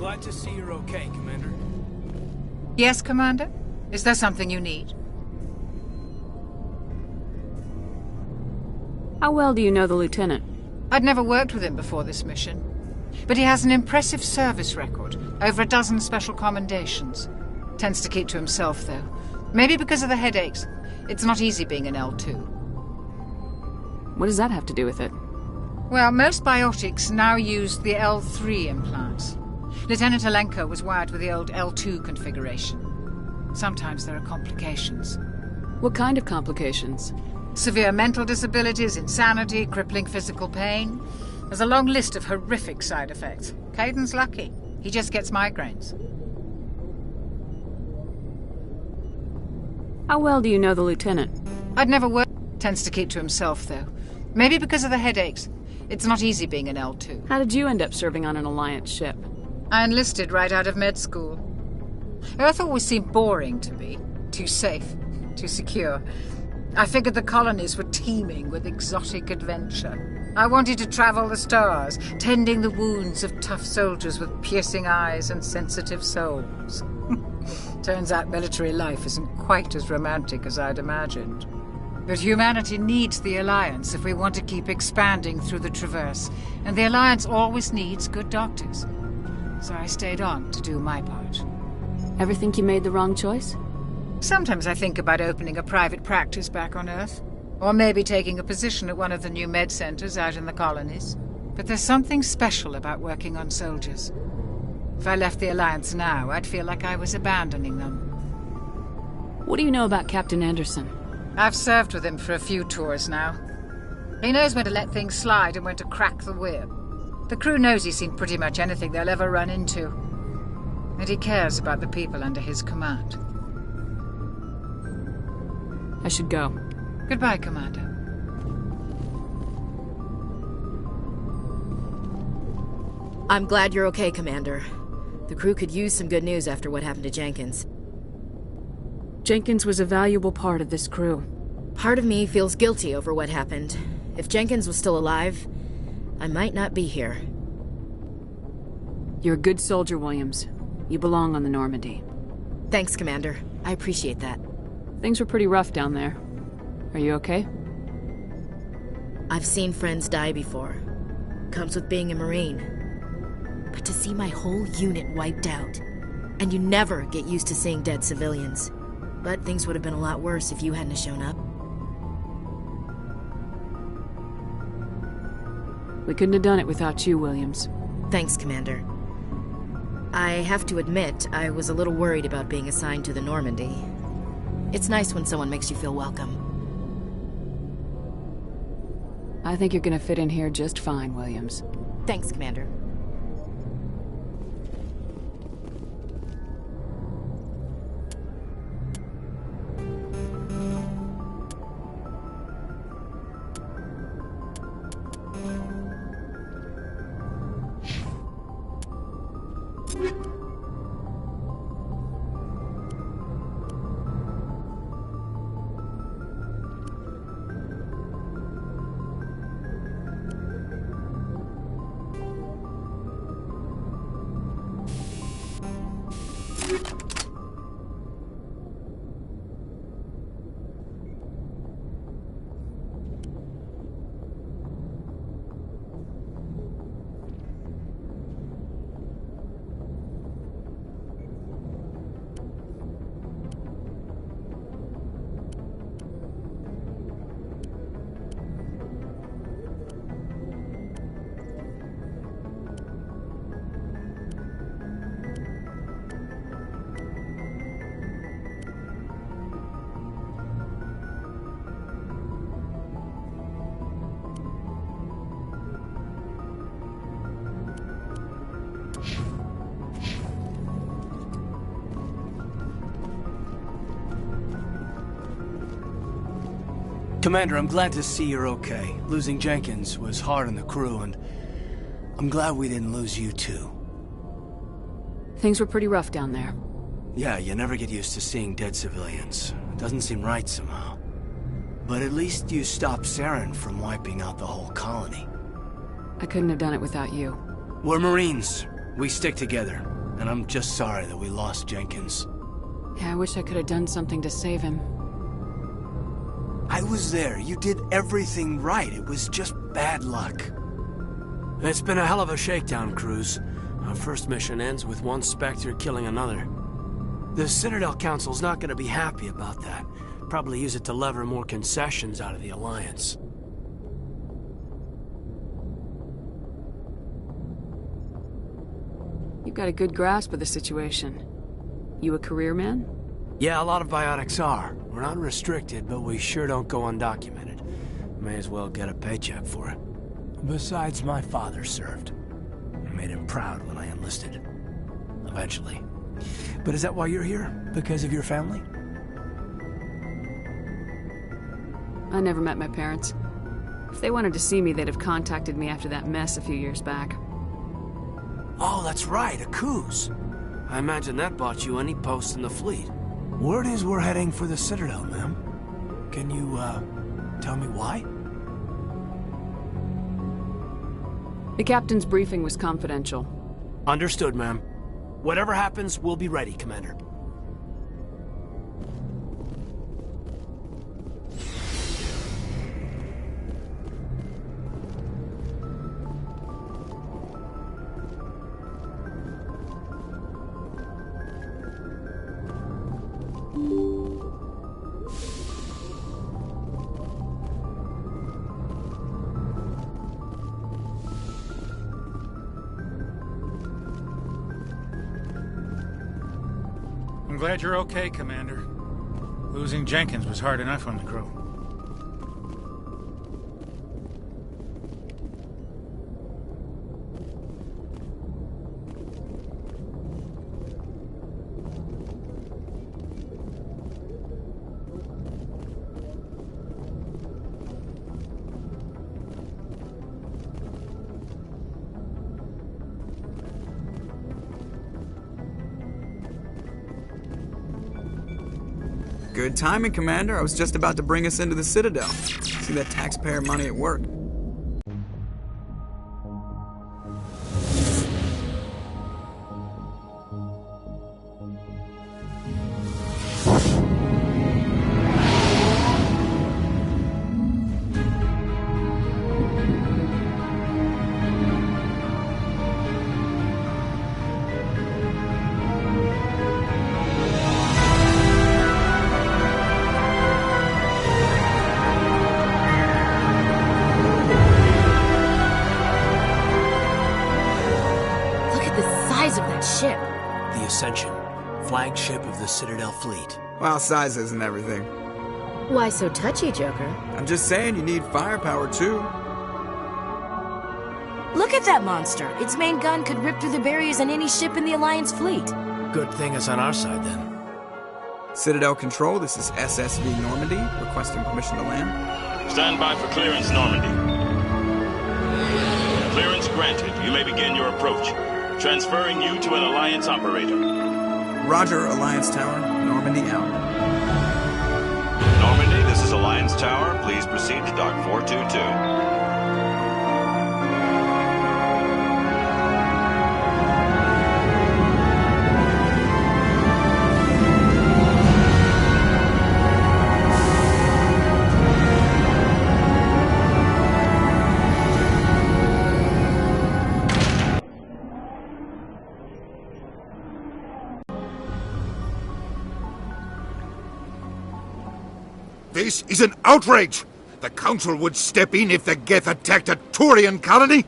glad to see you're okay, Commander. Yes, Commander? Is there something you need? How well do you know the Lieutenant? I'd never worked with him before this mission. But he has an impressive service record. Over a dozen special commendations. Tends to keep to himself, though. Maybe because of the headaches. It's not easy being an L2. What does that have to do with it? Well, most biotics now use the L3 implants. Lieutenant Alenko was wired with the old L2 configuration. Sometimes there are complications. What kind of complications? Severe mental disabilities, insanity, crippling physical pain. There's a long list of horrific side effects. Caden's lucky. He just gets migraines. How well do you know the Lieutenant? I'd never worked. Tends to keep to himself, though. Maybe because of the headaches. It's not easy being an L2. How did you end up serving on an Alliance ship? I enlisted right out of med school. Earth always seemed boring to me. Too safe. Too secure. I figured the colonies were teeming with exotic adventure. I wanted to travel the stars, tending the wounds of tough soldiers with piercing eyes and sensitive souls. Turns out military life isn't quite as romantic as I'd imagined. But humanity needs the Alliance if we want to keep expanding through the Traverse, and the Alliance always needs good doctors. So I stayed on to do my part. Ever think you made the wrong choice? Sometimes I think about opening a private practice back on Earth. Or maybe taking a position at one of the new med centers out in the colonies. But there's something special about working on soldiers. If I left the Alliance now, I'd feel like I was abandoning them. What do you know about Captain Anderson? I've served with him for a few tours now. He knows when to let things slide and when to crack the whip. The crew knows he's seen pretty much anything they'll ever run into. And he cares about the people under his command. I should go. Goodbye, Commander. I'm glad you're okay, Commander. The crew could use some good news after what happened to Jenkins. Jenkins was a valuable part of this crew. Part of me feels guilty over what happened. If Jenkins was still alive, I might not be here. You're a good soldier, Williams. You belong on the Normandy. Thanks, Commander. I appreciate that. Things were pretty rough down there. Are you okay? I've seen friends die before. Comes with being a Marine. But to see my whole unit wiped out, and you never get used to seeing dead civilians. But things would have been a lot worse if you hadn't shown up. We couldn't have done it without you, Williams. Thanks, Commander. I have to admit, I was a little worried about being assigned to the Normandy. It's nice when someone makes you feel welcome. I think you're gonna fit in here just fine, Williams. Thanks, Commander. Commander, I'm glad to see you're okay. Losing Jenkins was hard on the crew, and I'm glad we didn't lose you too. Things were pretty rough down there. Yeah, you never get used to seeing dead civilians. It doesn't seem right somehow. But at least you stopped Saren from wiping out the whole colony. I couldn't have done it without you. We're Marines. We stick together. and I'm just sorry that we lost Jenkins. Yeah, I wish I could have done something to save him. I was there. You did everything right. It was just bad luck. It's been a hell of a shakedown, Cruz. Our first mission ends with one Spectre killing another. The Citadel Council's not gonna be happy about that. Probably use it to lever more concessions out of the Alliance. You've got a good grasp of the situation. You a career man? Yeah, a lot of biotics are. We're not restricted, but we sure don't go undocumented. May as well get a paycheck for it. Besides, my father served. I made him proud when I enlisted. Eventually. But is that why you're here? Because of your family? I never met my parents. If they wanted to see me, they'd have contacted me after that mess a few years back. Oh, that's right, a Coos. I imagine that bought you any post in the fleet. Word is we're heading for the Citadel, ma'am. Can you, tell me why? The captain's briefing was confidential. Understood, ma'am. Whatever happens, we'll be ready, Commander. I'm glad you're okay, Commander. Losing Jenkins was hard enough on the crew. Good timing, Commander. I was just about to bring us into the Citadel. See that taxpayer money at work. Ship. The Ascension, flagship of the Citadel fleet. Well, size isn't everything. Why so touchy, Joker? I'm just saying you need firepower, too. Look at that monster. Its main gun could rip through the barriers in any ship in the Alliance fleet. Good thing it's on our side, then. Citadel Control, this is SSV Normandy, requesting permission to land. Stand by for clearance, Normandy. Clearance granted. You may begin your approach. Transferring you to an Alliance operator. Roger, Alliance Tower. Normandy out. Normandy, this is Alliance Tower. Please proceed to Dock 422. This is an outrage! The Council would step in if the Geth attacked a Turian colony!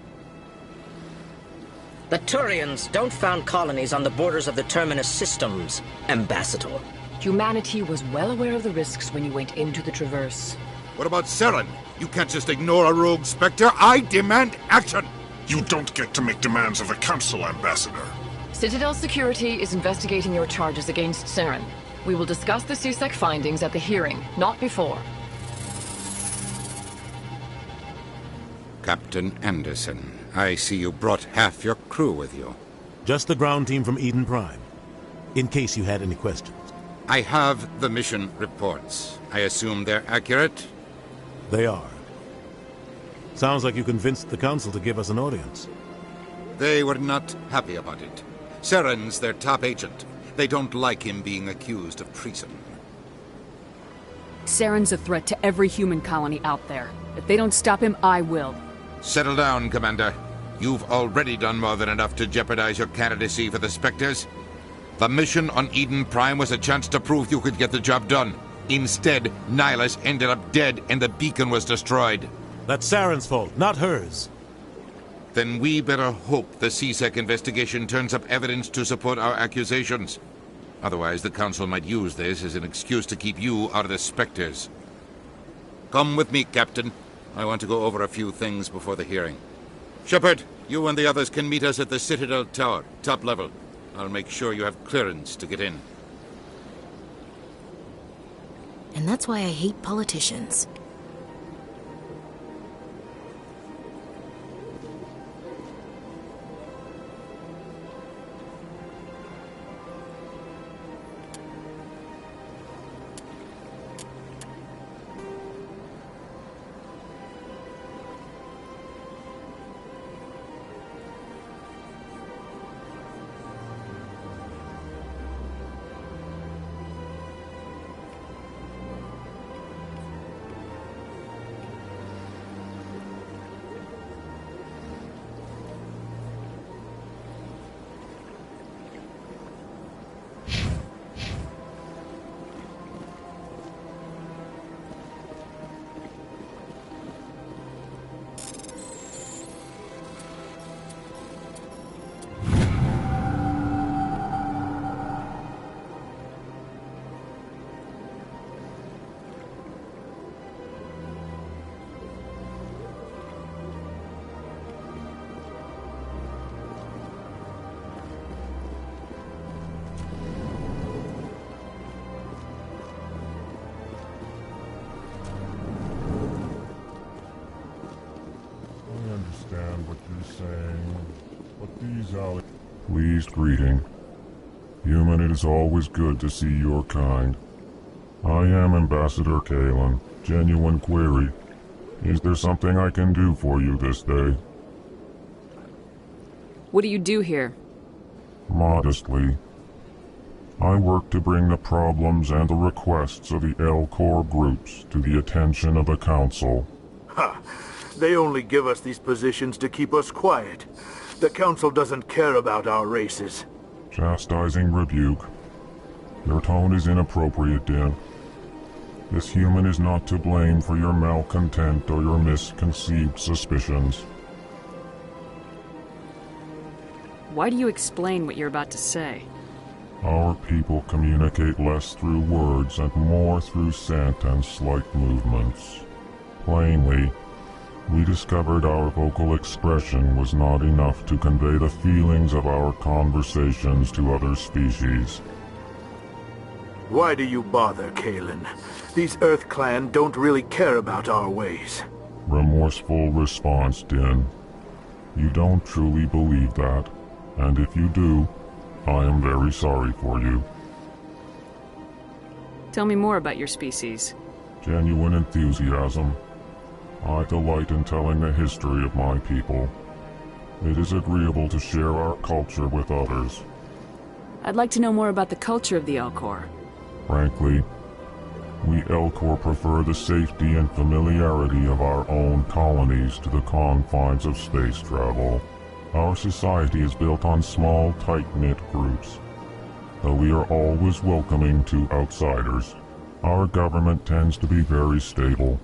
The Turians don't found colonies on the borders of the Terminus systems, Ambassador. Humanity was well aware of the risks when you went into the Traverse. What about Saren? You can't just ignore a rogue Spectre. I demand action! You don't get to make demands of the Council, Ambassador. Citadel Security is investigating your charges against Saren. We will discuss the CSEC findings at the hearing, not before. Captain Anderson, I see you brought half your crew with you. Just the ground team from Eden Prime, in case you had any questions. I have the mission reports. I assume they're accurate? They are. Sounds like you convinced the Council to give us an audience. They were not happy about it. Saren's their top agent. They don't like him being accused of treason. Saren's a threat to every human colony out there. If they don't stop him, I will. Settle down, Commander. You've already done more than enough to jeopardize your candidacy for the Spectres. The mission on Eden Prime was a chance to prove you could get the job done. Instead, Nihilus ended up dead and the beacon was destroyed. That's Saren's fault, not hers. Then we better hope the CSEC investigation turns up evidence to support our accusations. Otherwise, the Council might use this as an excuse to keep you out of the Spectres. Come with me, Captain. I want to go over a few things before the hearing. Shepard, you and the others can meet us at the Citadel Tower, top level. I'll make sure you have clearance to get in. And that's why I hate politicians. What you're saying, but these Pleased greeting. Human, it is always good to see your kind. I am Ambassador Kalen. Genuine query. Is there something I can do for you this day? What do you do here? Modestly. I work to bring the problems and the requests of the L-Corps groups to the attention of the Council. Ha! They only give us these positions to keep us quiet. The Council doesn't care about our races. Chastising rebuke. Your tone is inappropriate, Din. This human is not to blame for your malcontent or your misconceived suspicions. Why do you explain what you're about to say? Our people communicate less through words and more through scent and slight movements. Plainly, we discovered our vocal expression was not enough to convey the feelings of our conversations to other species. Why do you bother, Kalen? These Earth Clan don't really care about our ways. Remorseful response, Din. You don't truly believe that, and if you do, I am very sorry for you. Tell me more about your species. Genuine enthusiasm. I delight in telling the history of my people. It is agreeable to share our culture with others. I'd like to know more about the culture of the L-Corps. Frankly, we L-Corps prefer the safety and familiarity of our own colonies to the confines of space travel. Our society is built on small, tight-knit groups. Though we are always welcoming to outsiders, our government tends to be very stable.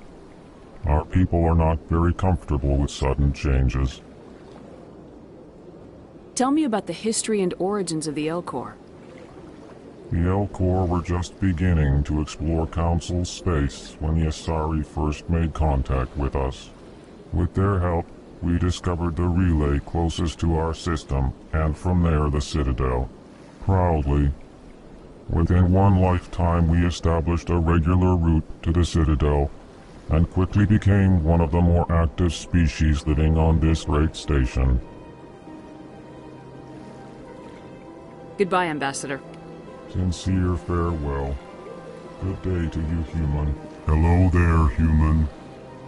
Our people are not very comfortable with sudden changes. Tell me about the history and origins of the L-Corps. The L-Corps were just beginning to explore Council space when the Asari first made contact with us. With their help, we discovered the relay closest to our system, and from there the Citadel. Proudly, within one lifetime we established a regular route to the Citadel, and quickly became one of the more active species living on this great station. Goodbye, Ambassador. Sincere farewell. Good day to you, human. Hello there, human.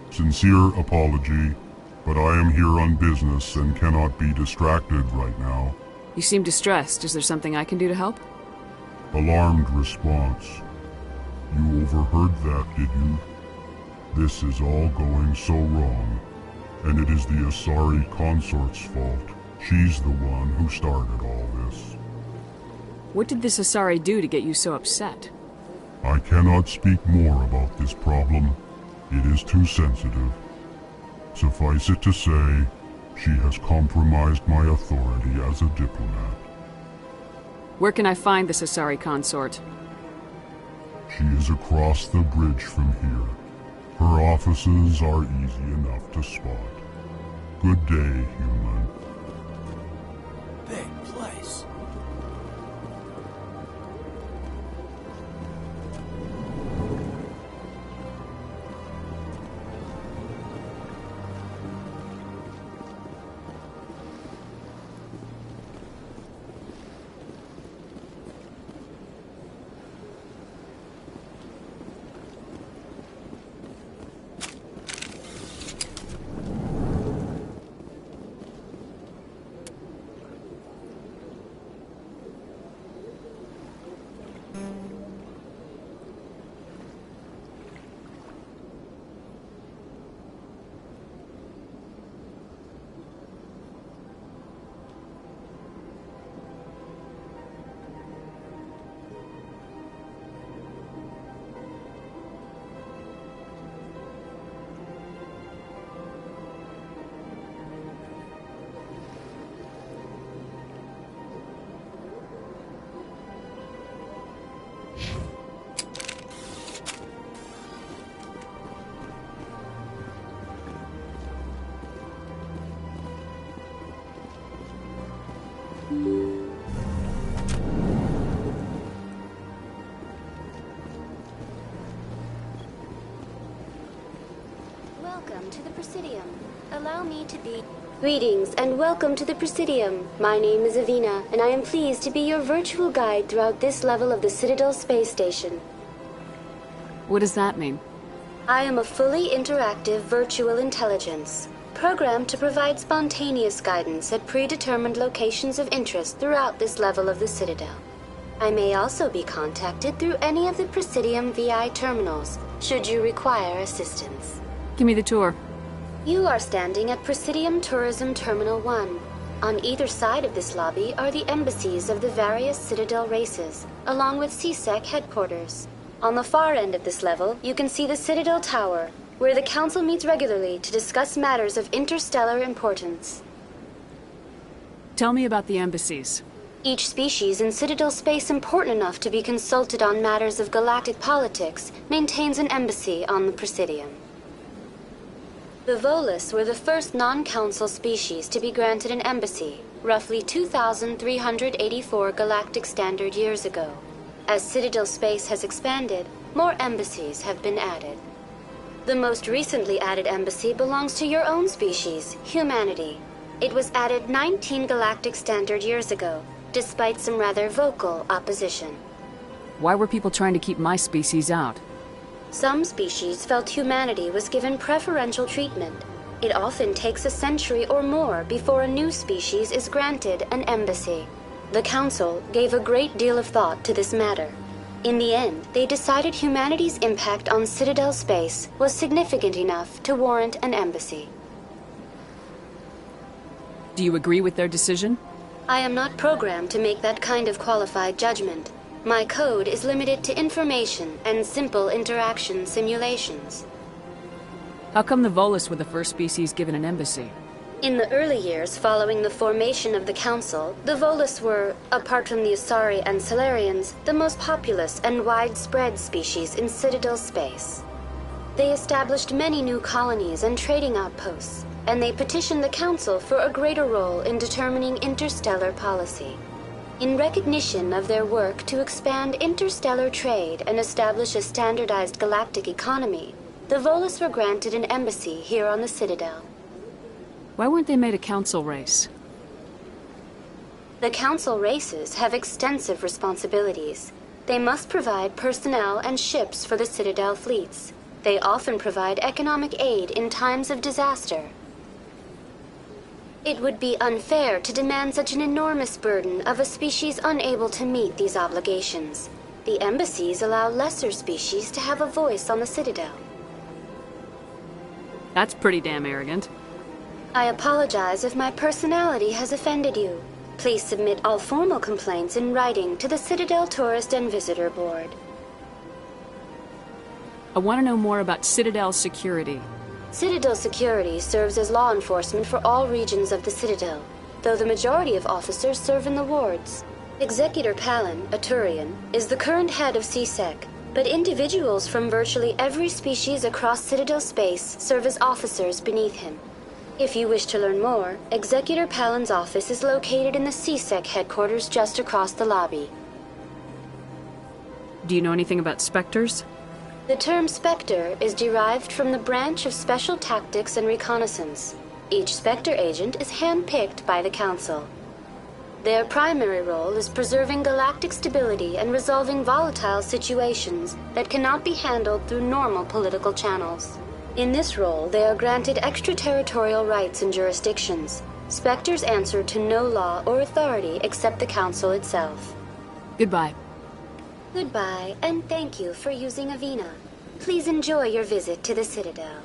Sincere apology, but I am here on business and cannot be distracted right now. You seem distressed. Is there something I can do to help? Alarmed response. You overheard that, did you? This is all going so wrong, and it is the Asari consort's fault. She's the one who started all this. What did this Asari do to get you so upset? I cannot speak more about this problem. It is too sensitive. Suffice it to say, she has compromised my authority as a diplomat. Where can I find this Asari consort? She is across the bridge from here. Her offices are easy enough to spot. Good day, human. Big place. Welcome to the Presidium. Allow me to be... Greetings and welcome to the Presidium. My name is Avina, and I am pleased to be your virtual guide throughout this level of the Citadel space station. What does that mean? I am a fully interactive virtual intelligence, programmed to provide spontaneous guidance at predetermined locations of interest throughout this level of the Citadel. I may also be contacted through any of the Presidium VI terminals, should you require assistance. Give me the tour. You are standing at Presidium Tourism Terminal 1. On either side of this lobby are the embassies of the various Citadel races, along with CSEC headquarters. On the far end of this level, you can see the Citadel Tower, where the Council meets regularly to discuss matters of interstellar importance. Tell me about the embassies. Each species in Citadel space important enough to be consulted on matters of galactic politics maintains an embassy on the Presidium. The Volus were the first non-Council species to be granted an embassy, roughly 2,384 galactic standard years ago. As Citadel space has expanded, more embassies have been added. The most recently added embassy belongs to your own species, humanity. It was added 19 galactic standard years ago, despite some rather vocal opposition. Why were people trying to keep my species out? Some species felt humanity was given preferential treatment. It often takes a century or more before a new species is granted an embassy. The Council gave a great deal of thought to this matter. In the end, they decided humanity's impact on Citadel space was significant enough to warrant an embassy. Do you agree with their decision? I am not programmed to make that kind of qualified judgment. My code is limited to information and simple interaction simulations. How come the Volus were the first species given an embassy? In the early years following the formation of the Council, the Volus were, apart from the Asari and Solarians, the most populous and widespread species in Citadel space. They established many new colonies and trading outposts, and they petitioned the Council for a greater role in determining interstellar policy. In recognition of their work to expand interstellar trade and establish a standardized galactic economy, the Volus were granted an embassy here on the Citadel. Why weren't they made a council race? The Council races have extensive responsibilities. They must provide personnel and ships for the Citadel fleets. They often provide economic aid in times of disaster. It would be unfair to demand such an enormous burden of a species unable to meet these obligations. The embassies allow lesser species to have a voice on the Citadel. That's pretty damn arrogant. I apologize if my personality has offended you. Please submit all formal complaints in writing to the Citadel Tourist and Visitor Board. I want to know more about Citadel security. Citadel security serves as law enforcement for all regions of the Citadel, though the majority of officers serve in the wards. Executor Palin, a Turian, is the current head of CSEC, but individuals from virtually every species across Citadel space serve as officers beneath him. If you wish to learn more, Executor Palin's office is located in the CSEC headquarters just across the lobby. Do you know anything about Spectres? The term Spectre is derived from the branch of Special Tactics and Reconnaissance. Each Spectre agent is handpicked by the Council. Their primary role is preserving galactic stability and resolving volatile situations that cannot be handled through normal political channels. In this role, they are granted extraterritorial rights and jurisdictions. Spectres answer to no law or authority except the Council itself. Goodbye. Goodbye, and thank you for using Avina. Please enjoy your visit to the Citadel.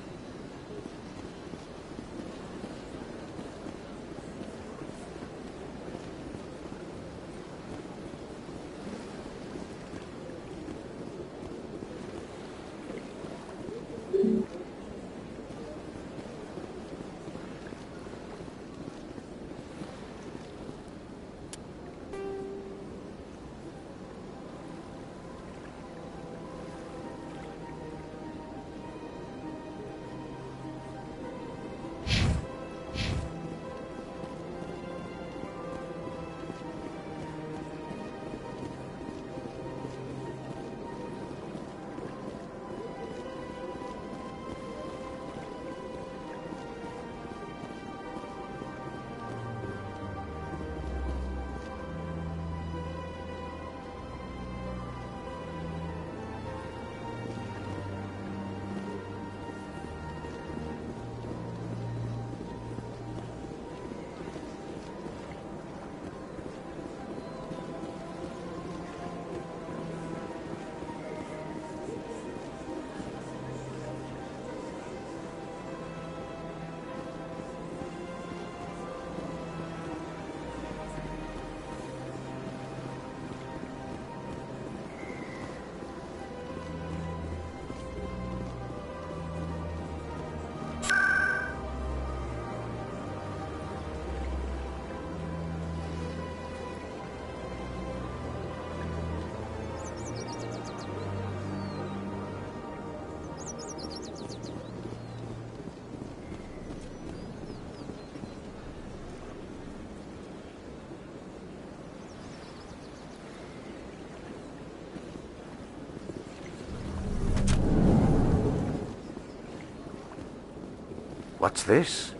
What's this?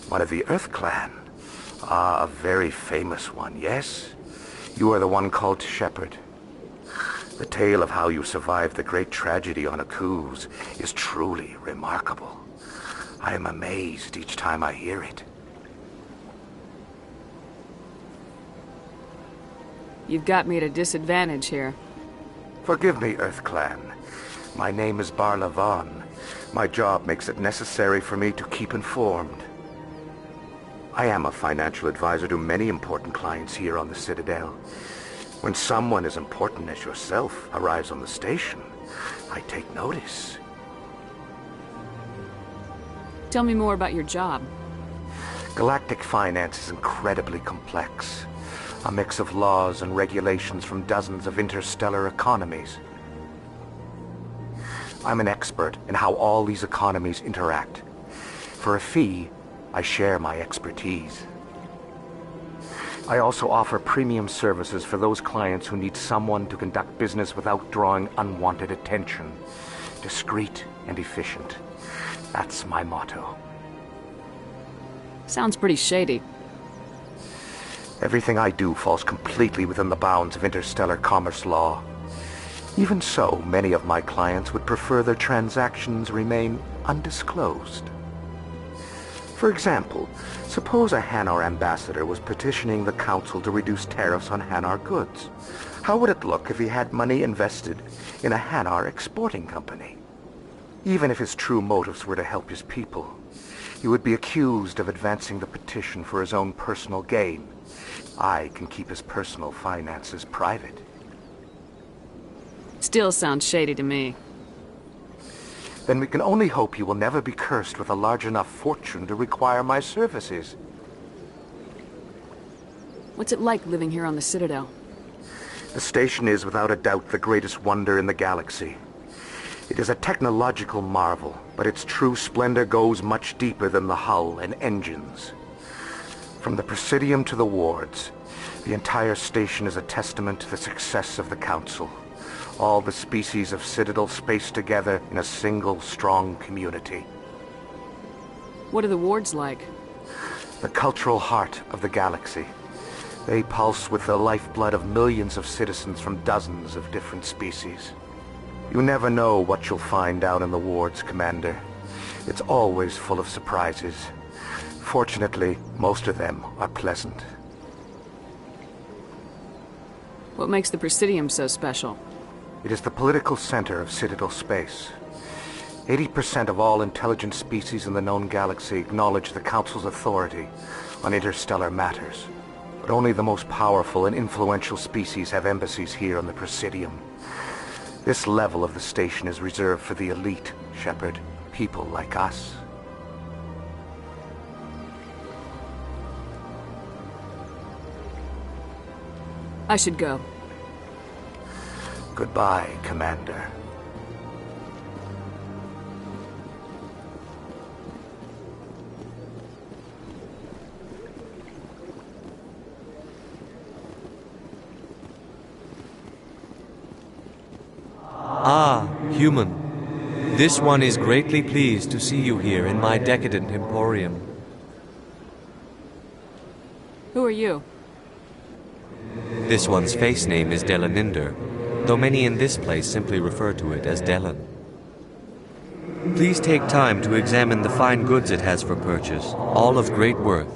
One of the Earth Clan. Ah, a very famous one, yes? You are the one called Shepherd. The tale of how you survived the great tragedy on Akuz is truly remarkable. I am amazed each time I hear it. You've got me at a disadvantage here. Forgive me, Earth Clan. My name is Barla Vaughn. My job makes it necessary for me to keep informed. I am a financial advisor to many important clients here on the Citadel. When someone as important as yourself arrives on the station, I take notice. Tell me more about your job. Galactic finance is incredibly complex. A mix of laws and regulations from dozens of interstellar economies. I'm an expert in how all these economies interact. For a fee, I share my expertise. I also offer premium services for those clients who need someone to conduct business without drawing unwanted attention. Discreet and efficient. That's my motto. Sounds pretty shady. Everything I do falls completely within the bounds of interstellar commerce law. Even so, many of my clients would prefer their transactions remain undisclosed. For example, suppose a Hanar ambassador was petitioning the Council to reduce tariffs on Hanar goods. How would it look if he had money invested in a Hanar exporting company? Even if his true motives were to help his people, he would be accused of advancing the petition for his own personal gain. I can keep his personal finances private. Still sounds shady to me. Then we can only hope you will never be cursed with a large enough fortune to require my services. What's it like living here on the Citadel? The station is without a doubt the greatest wonder in the galaxy. It is a technological marvel, but its true splendor goes much deeper than the hull and engines. From the Presidium to the wards, the entire station is a testament to the success of the Council. All the species of Citadel space together in a single, strong community. What are the wards like? The cultural heart of the galaxy. They pulse with the lifeblood of millions of citizens from dozens of different species. You never know what you'll find out in the wards, Commander. It's always full of surprises. Fortunately, most of them are pleasant. What makes the Presidium so special? It is the political center of Citadel space. 80% of all intelligent species in the known galaxy acknowledge the Council's authority on interstellar matters. But only the most powerful and influential species have embassies here on the Presidium. This level of the station is reserved for the elite, Shepard. People like us. I should go. Goodbye, Commander. Ah, human. This one is greatly pleased to see you here in my decadent emporium. Who are you? This one's face name is Delaninder, though many in this place simply refer to it as Delan. Please take time to examine the fine goods it has for purchase, all of great worth.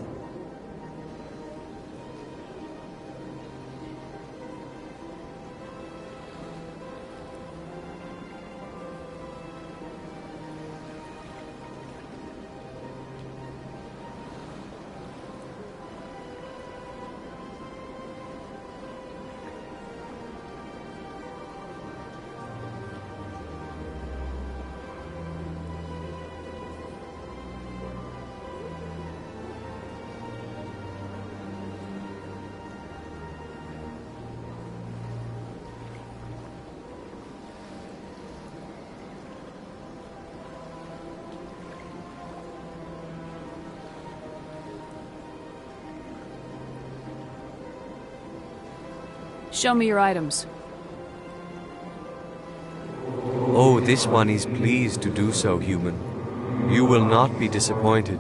Show me your items. Oh, this one is pleased to do so, human. You will not be disappointed.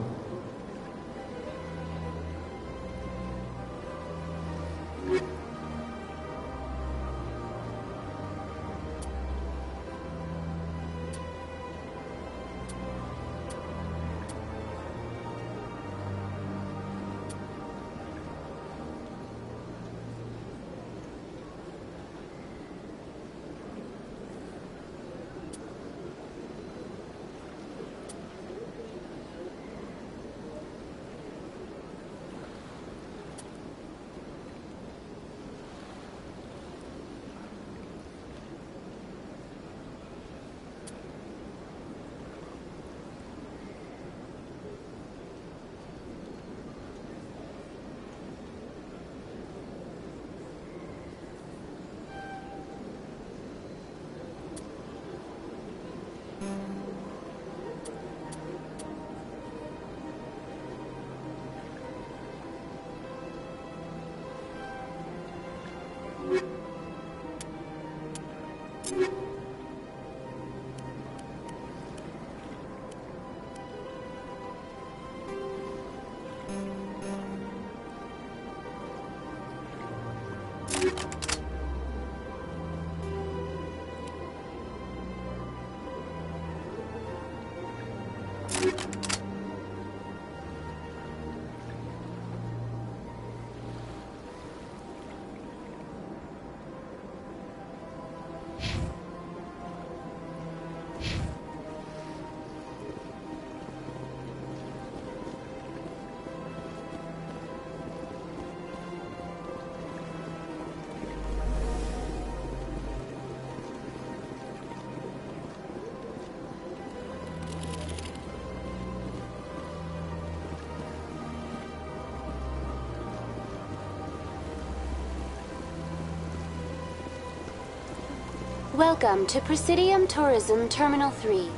Welcome to Presidium Tourism Terminal 3.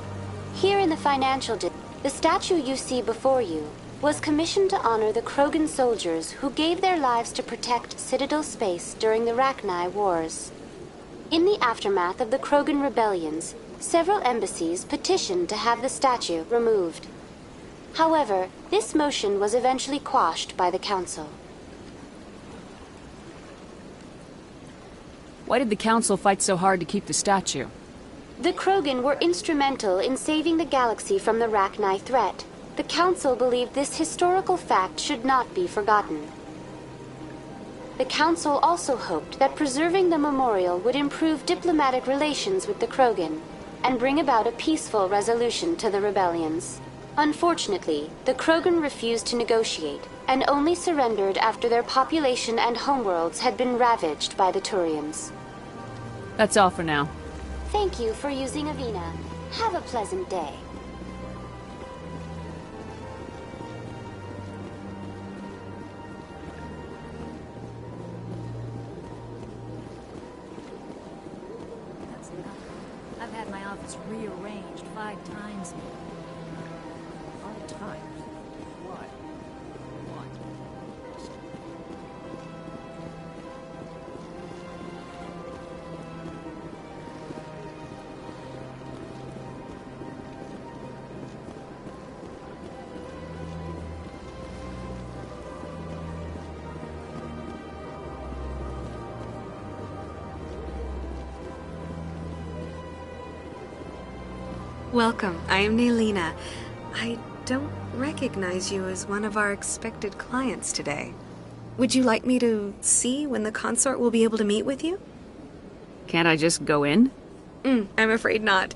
Here in the financial district, the statue you see before you was commissioned to honor the Krogan soldiers who gave their lives to protect Citadel space during the Rachni Wars. In the aftermath of the Krogan rebellions, several embassies petitioned to have the statue removed. However, this motion was eventually quashed by the Council. Why did the Council fight so hard to keep the statue? The Krogan were instrumental in saving the galaxy from the Rachni threat. The Council believed this historical fact should not be forgotten. The Council also hoped that preserving the memorial would improve diplomatic relations with the Krogan and bring about a peaceful resolution to the rebellions. Unfortunately, the Krogan refused to negotiate and only surrendered after their population and homeworlds had been ravaged by the Turians. That's all for now. Thank you for using Avina. Have a pleasant day. That's enough. I've had my office rearranged 5 times now. 5 times? Why? Welcome, I am Nailina. I don't recognize you as one of our expected clients today. Would you like me to see when the consort will be able to meet with you? Can't I just go in? I'm afraid not.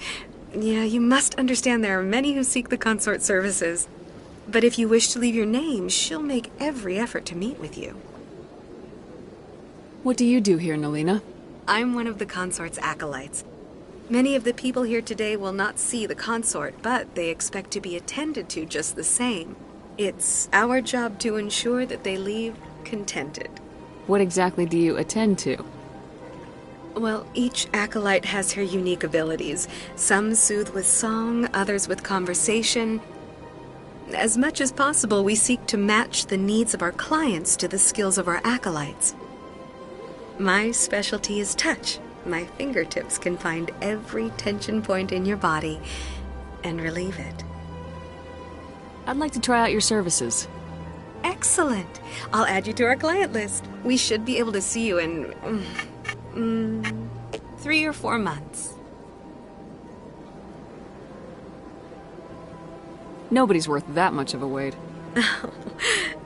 Yeah, you must understand there are many who seek the consort services. But if you wish to leave your name, she'll make every effort to meet with you. What do you do here, Nailina? I'm one of the consort's acolytes. Many of the people here today will not see the consort, but they expect to be attended to just the same. It's our job to ensure that they leave contented. What exactly do you attend to? Well, each acolyte has her unique abilities. Some soothe with song, others with conversation. As much as possible, we seek to match the needs of our clients to the skills of our acolytes. My specialty is touch. My fingertips can find every tension point in your body and relieve it. I'd like to try out your services. Excellent. I'll add you to our client list. We should be able to see you in 3 or 4 months. Nobody's worth that much of a wait.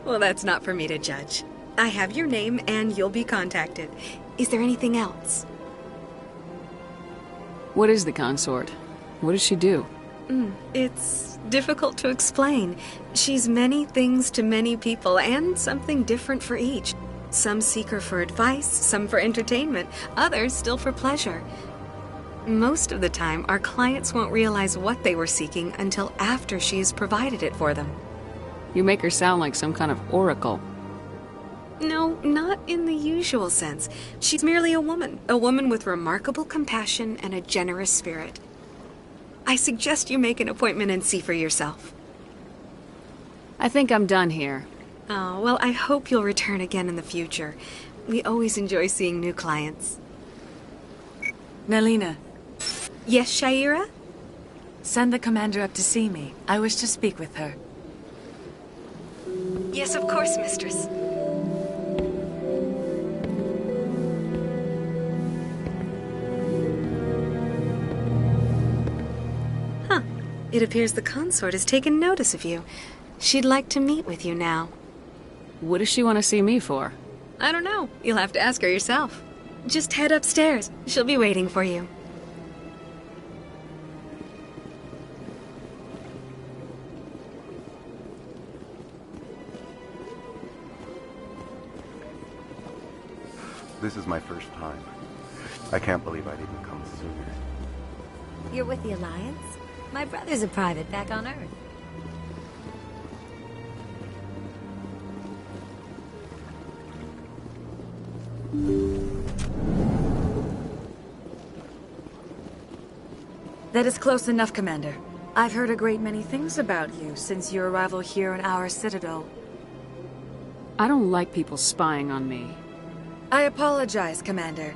Well, that's not for me to judge. I have your name and you'll be contacted. Is there anything else? What is the consort? What does she do? It's difficult to explain. She's many things to many people, and something different for each. Some seek her for advice, some for entertainment, others still for pleasure. Most of the time, our clients won't realize what they were seeking until after she has provided it for them. You make her sound like some kind of oracle. No, not in the usual sense. She's merely a woman with remarkable compassion and a generous spirit. I suggest you make an appointment and see for yourself. I think I'm done here. Oh, well, I hope you'll return again in the future. We always enjoy seeing new clients. Nailina. Yes, Shaira? Send the commander up to see me. I wish to speak with her. Yes, of course, mistress. It appears the consort has taken notice of you. She'd like to meet with you now. What does she want to see me for? I don't know. You'll have to ask her yourself. Just head upstairs. She'll be waiting for you. This is my first time. I can't believe I didn't come sooner. You're with the Alliance? My brother's a private back on Earth. That is close enough, Commander. I've heard a great many things about you since your arrival here in our citadel. I don't like people spying on me. I apologize, Commander.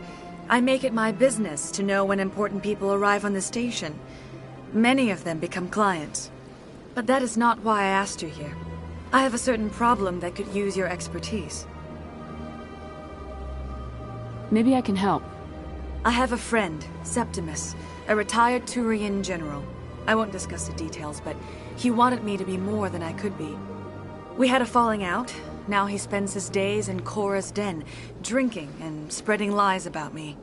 I make it my business to know when important people arrive on the station. Many of them become clients. But that is not why I asked you here. I have a certain problem that could use your expertise. Maybe I can help. I have a friend, Septimus, a retired Turian general. I won't discuss the details, but he wanted me to be more than I could be. We had a falling out. Now he spends his days in Cora's den, drinking and spreading lies about me.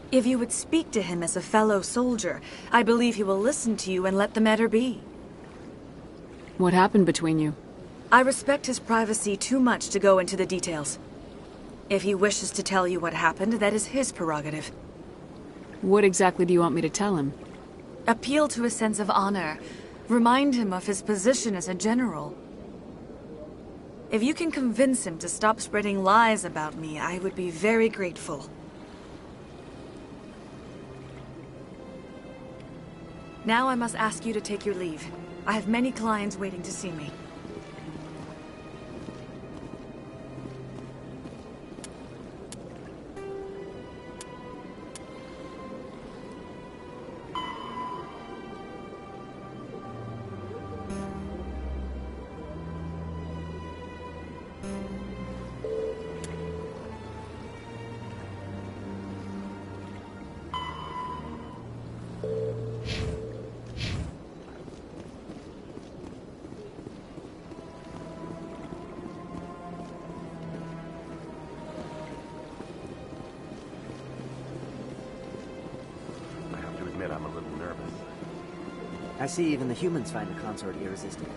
If you would speak to him as a fellow soldier, I believe he will listen to you and let the matter be. What happened between you? I respect his privacy too much to go into the details. If he wishes to tell you what happened, that is his prerogative. What exactly do you want me to tell him? Appeal to his sense of honor. Remind him of his position as a general. If you can convince him to stop spreading lies about me, I would be very grateful. Now I must ask you to take your leave. I have many clients waiting to see me. I'm a little nervous. I see even the humans find the consort irresistible.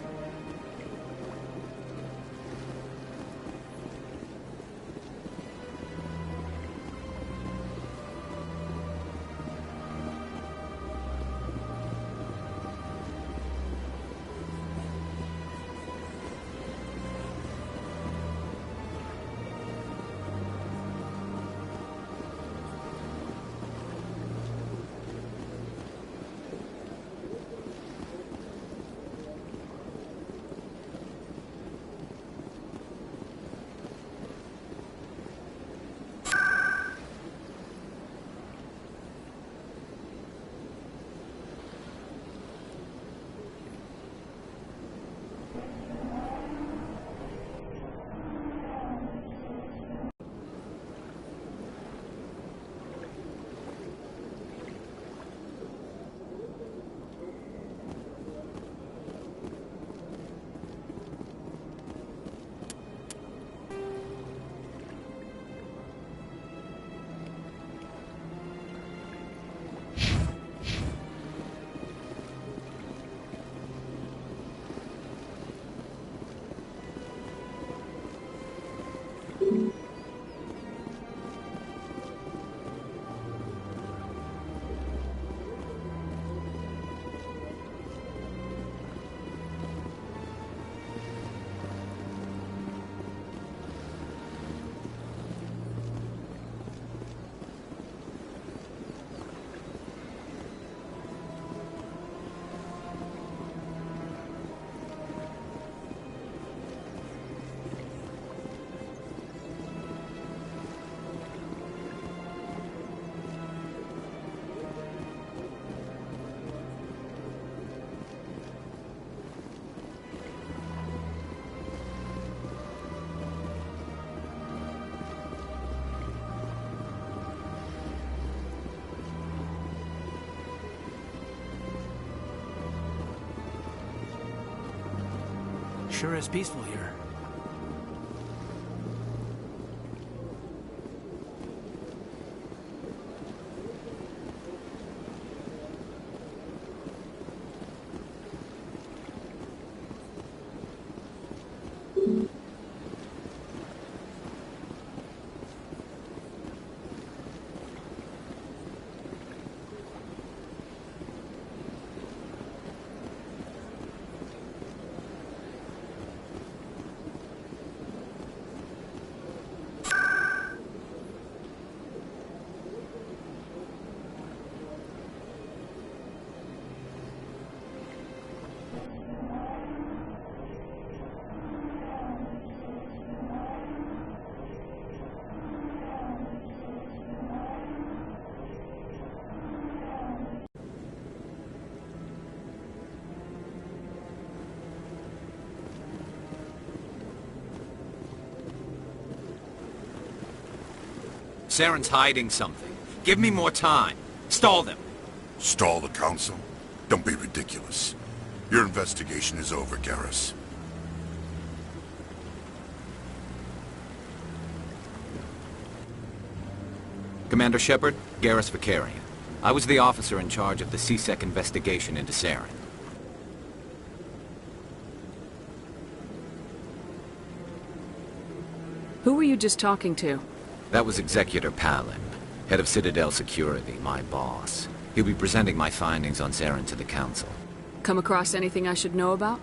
Sure is peaceful here. Saren's hiding something. Give me more time. Stall them. Stall the Council? Don't be ridiculous. Your investigation is over, Garrus. Commander Shepard, Garrus Vicarian. I was the officer in charge of the CSEC investigation into Saren. Who were you just talking to? That was Executor Palin, head of Citadel Security, my boss. He'll be presenting my findings on Saren to the Council. Come across anything I should know about?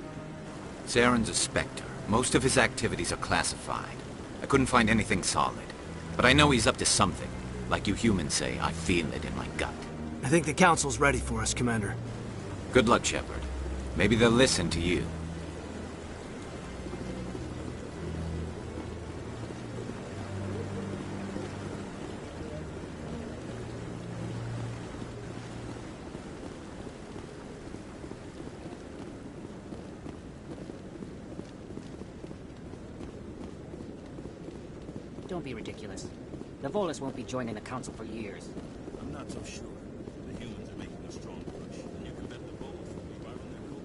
Saren's a Spectre. Most of his activities are classified. I couldn't find anything solid. But I know he's up to something. Like you humans say, I feel it in my gut. I think the Council's ready for us, Commander. Good luck, Shepard. Maybe they'll listen to you. Don't be ridiculous. The Volus won't be joining the Council for years. I'm not so sure. The humans are making a strong push, and you can bet the Volus will be right on their coat.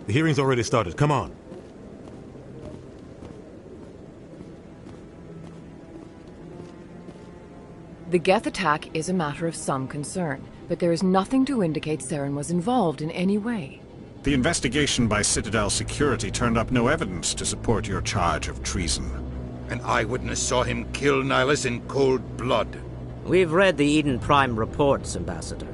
The hearing's already started. Come on. The Geth attack is a matter of some concern, but there is nothing to indicate Saren was involved in any way. The investigation by Citadel Security turned up no evidence to support your charge of treason. An eyewitness saw him kill Nihilus in cold blood. We've read the Eden Prime reports, Ambassador.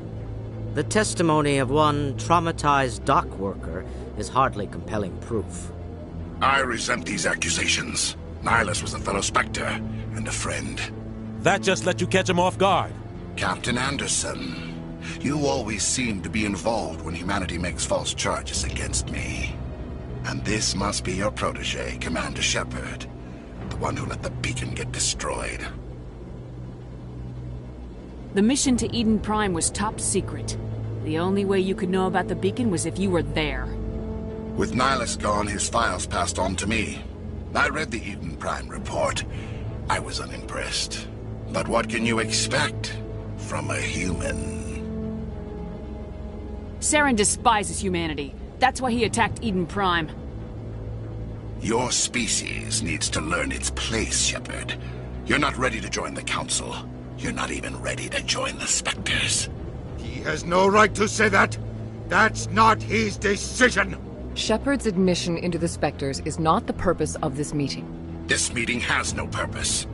The testimony of one traumatized dock worker is hardly compelling proof. I resent these accusations. Nihilus was a fellow Spectre and a friend. That just let you catch him off guard. Captain Anderson, you always seem to be involved when humanity makes false charges against me. And this must be your protege, Commander Shepard. The one who let the beacon get destroyed. The mission to Eden Prime was top secret. The only way you could know about the beacon was if you were there. With Nihilus gone, his files passed on to me. I read the Eden Prime report. I was unimpressed. But what can you expect from a human? Saren despises humanity. That's why he attacked Eden Prime. Your species needs to learn its place, Shepard. You're not ready to join the Council. You're not even ready to join the Spectres. He has no right to say that. That's not his decision. Shepard's admission into the Spectres is not the purpose of this meeting. This meeting has no purpose.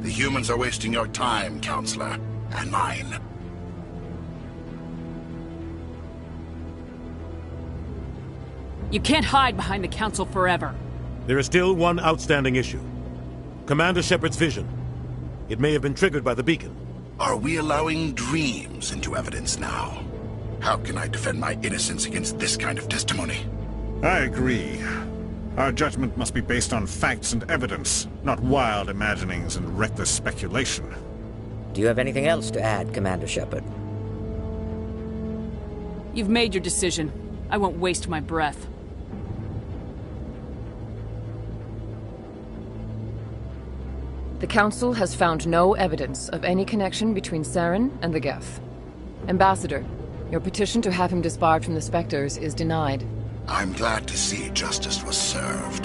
The humans are wasting your time, Counselor, and mine. You can't hide behind the Council forever. There is still one outstanding issue. Commander Shepard's vision. It may have been triggered by the beacon. Are we allowing dreams into evidence now? How can I defend my innocence against this kind of testimony? I agree. Our judgment must be based on facts and evidence, not wild imaginings and reckless speculation. Do you have anything else to add, Commander Shepard? You've made your decision. I won't waste my breath. The Council has found no evidence of any connection between Saren and the Geth. Ambassador, your petition to have him disbarred from the Spectres is denied. I'm glad to see justice was served.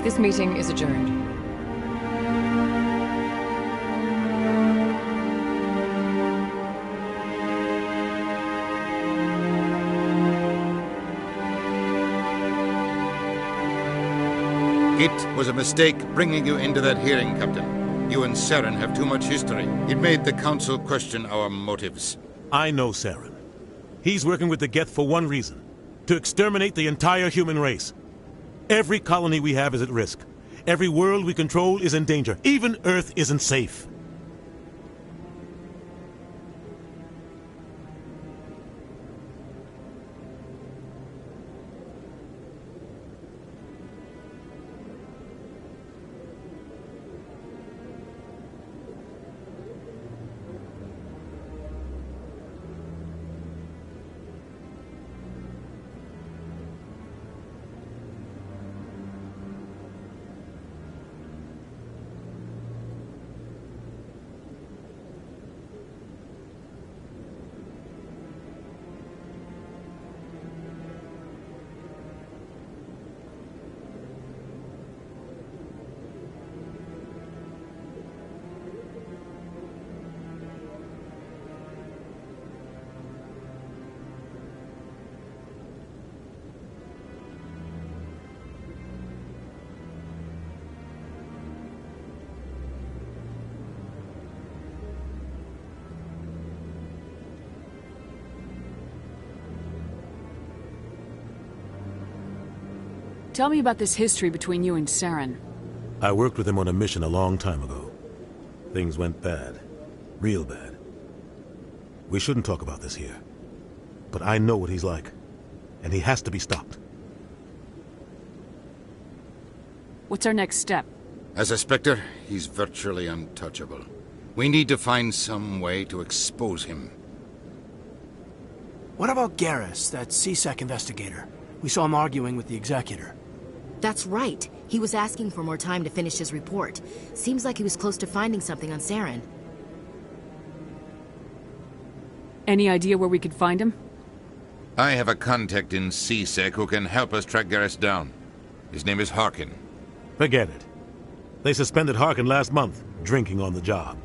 This meeting is adjourned. It was a mistake bringing you into that hearing, Captain. You and Saren have too much history. It made the Council question our motives. I know Saren. He's working with the Geth for one reason. To exterminate the entire human race. Every colony we have is at risk. Every world we control is in danger. Even Earth isn't safe. Tell me about this history between you and Saren. I worked with him on a mission a long time ago. Things went bad. Real bad. We shouldn't talk about this here. But I know what he's like. And he has to be stopped. What's our next step? As a Spectre, he's virtually untouchable. We need to find some way to expose him. What about Garrus, that CSEC investigator? We saw him arguing with the executor. That's right. He was asking for more time to finish his report. Seems like he was close to finding something on Saren. Any idea where we could find him? I have a contact in CSEC who can help us track Garrus down. His name is Harkin. Forget it. They suspended Harkin last month, drinking on the job.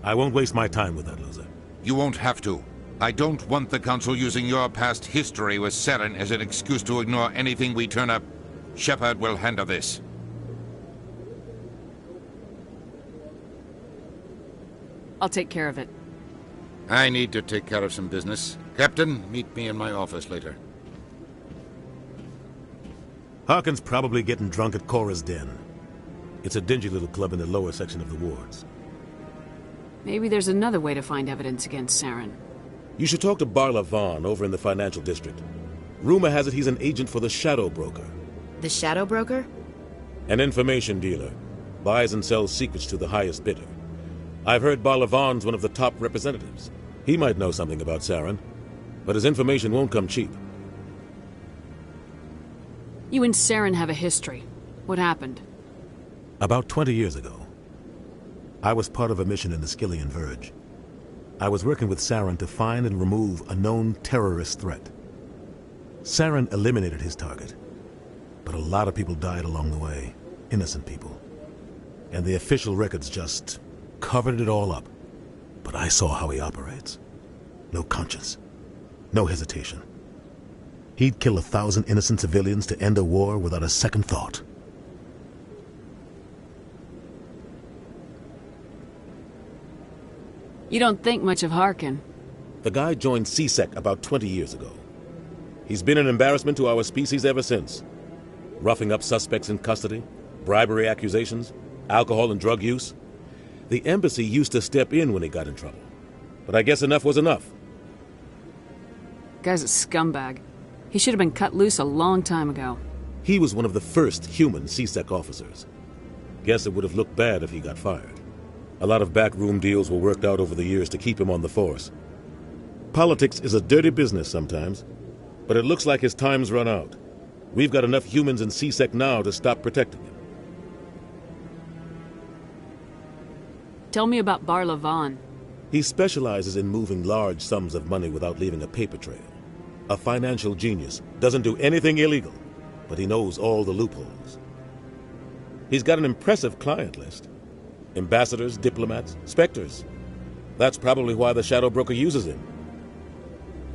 I won't waste my time with that loser. You won't have to. I don't want the Council using your past history with Saren as an excuse to ignore anything we turn up. Shepard will handle this. I'll take care of it. I need to take care of some business. Captain, meet me in my office later. Harkin's probably getting drunk at Cora's Den. It's a dingy little club in the lower section of the wards. Maybe there's another way to find evidence against Saren. You should talk to Barla Vaughn over in the financial district. Rumor has it he's an agent for the Shadow Broker. The Shadow Broker? An information dealer. Buys and sells secrets to the highest bidder. I've heard Barla Vaughn's one of the top representatives. He might know something about Saren, but his information won't come cheap. You and Saren have a history. What happened? About 20 years ago, I was part of a mission in the Skillian Verge. I was working with Saren to find and remove a known terrorist threat. Saren eliminated his target, but a lot of people died along the way, innocent people. And the official records just covered it all up. But I saw how he operates. No conscience, no hesitation. He'd kill 1,000 innocent civilians to end a war without a second thought. You don't think much of Harkin. The guy joined CSEC about 20 years ago. He's been an embarrassment to our species ever since. Roughing up suspects in custody, bribery accusations, alcohol and drug use. The embassy used to step in when he got in trouble. But I guess enough was enough. Guy's a scumbag. He should have been cut loose a long time ago. He was one of the first human CSEC officers. Guess it would have looked bad if he got fired. A lot of backroom deals were worked out over the years to keep him on the force. Politics is a dirty business sometimes, but it looks like his time's run out. We've got enough humans in CSEC now to stop protecting him. Tell me about Barla Vaughn. He specializes in moving large sums of money without leaving a paper trail. A financial genius, doesn't do anything illegal, but he knows all the loopholes. He's got an impressive client list. Ambassadors, diplomats, specters. That's probably why the Shadow Broker uses him.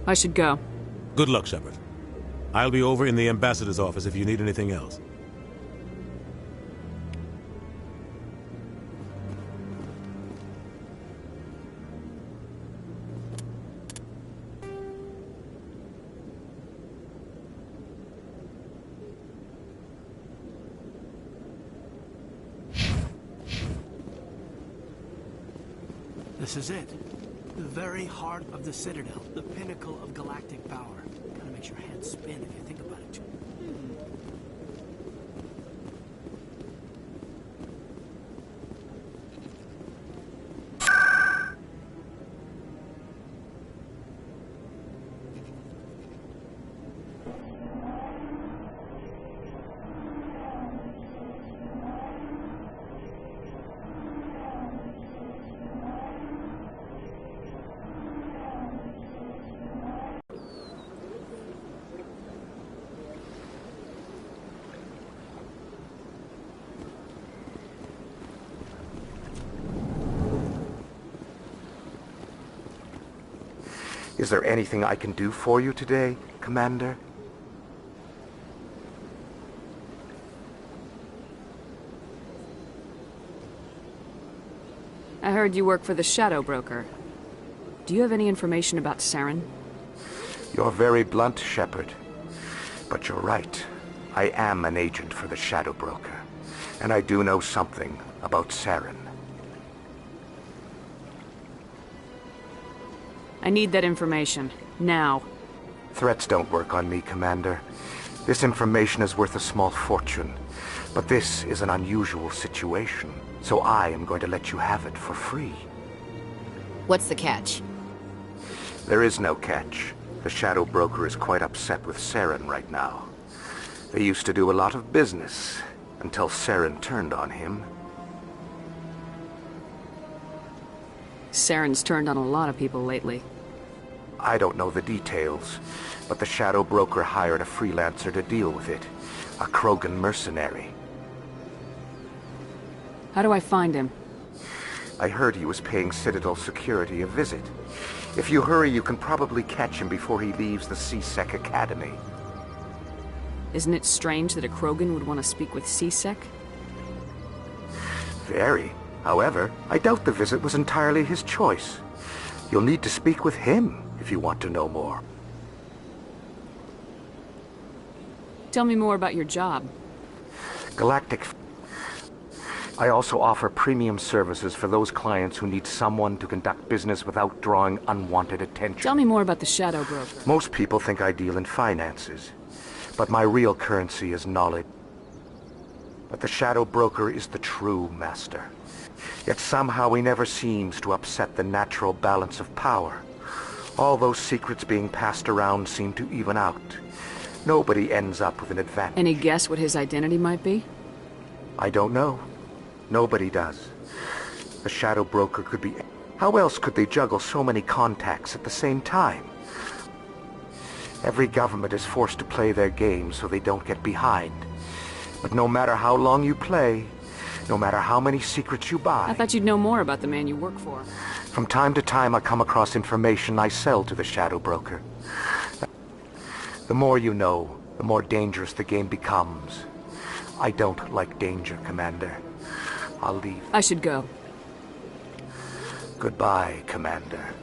I should go. Good luck, Shepard. I'll be over in the ambassador's office if you need anything else. This is it. The very heart of the Citadel. The pinnacle of galactic power. Kinda makes your head spin if you think about it. Is there anything I can do for you today, Commander? I heard you work for the Shadow Broker. Do you have any information about Saren? You're very blunt, Shepard. But you're right. I am an agent for the Shadow Broker, and I do know something about Saren. I need that information. Now. Threats don't work on me, Commander. This information is worth a small fortune, but this is an unusual situation, so I am going to let you have it for free. What's the catch? There is no catch. The Shadow Broker is quite upset with Saren right now. They used to do a lot of business, until Saren turned on him. Saren's turned on a lot of people lately. I don't know the details, but the Shadow Broker hired a freelancer to deal with it. A Krogan mercenary. How do I find him? I heard he was paying Citadel security a visit. If you hurry, you can probably catch him before he leaves the C-Sec Academy. Isn't it strange that a Krogan would want to speak with C-Sec? Very. However, I doubt the visit was entirely his choice. You'll need to speak with him if you want to know more. Tell me more about your job. Galactic. I also offer premium services for those clients who need someone to conduct business without drawing unwanted attention. Tell me more about the Shadow Broker. Most people think I deal in finances, but my real currency is knowledge. But the Shadow Broker is the true master. Yet somehow he never seems to upset the natural balance of power. All those secrets being passed around seem to even out. Nobody ends up with an advantage. Any guess what his identity might be? I don't know. Nobody does. The Shadow Broker could be... How else could they juggle so many contacts at the same time? Every government is forced to play their game so they don't get behind. But no matter how long you play, no matter how many secrets you buy... I thought you'd know more about the man you work for. From time to time I come across information I sell to the Shadow Broker. The more you know, the more dangerous the game becomes. I don't like danger, Commander. I'll leave. I should go. Goodbye, Commander.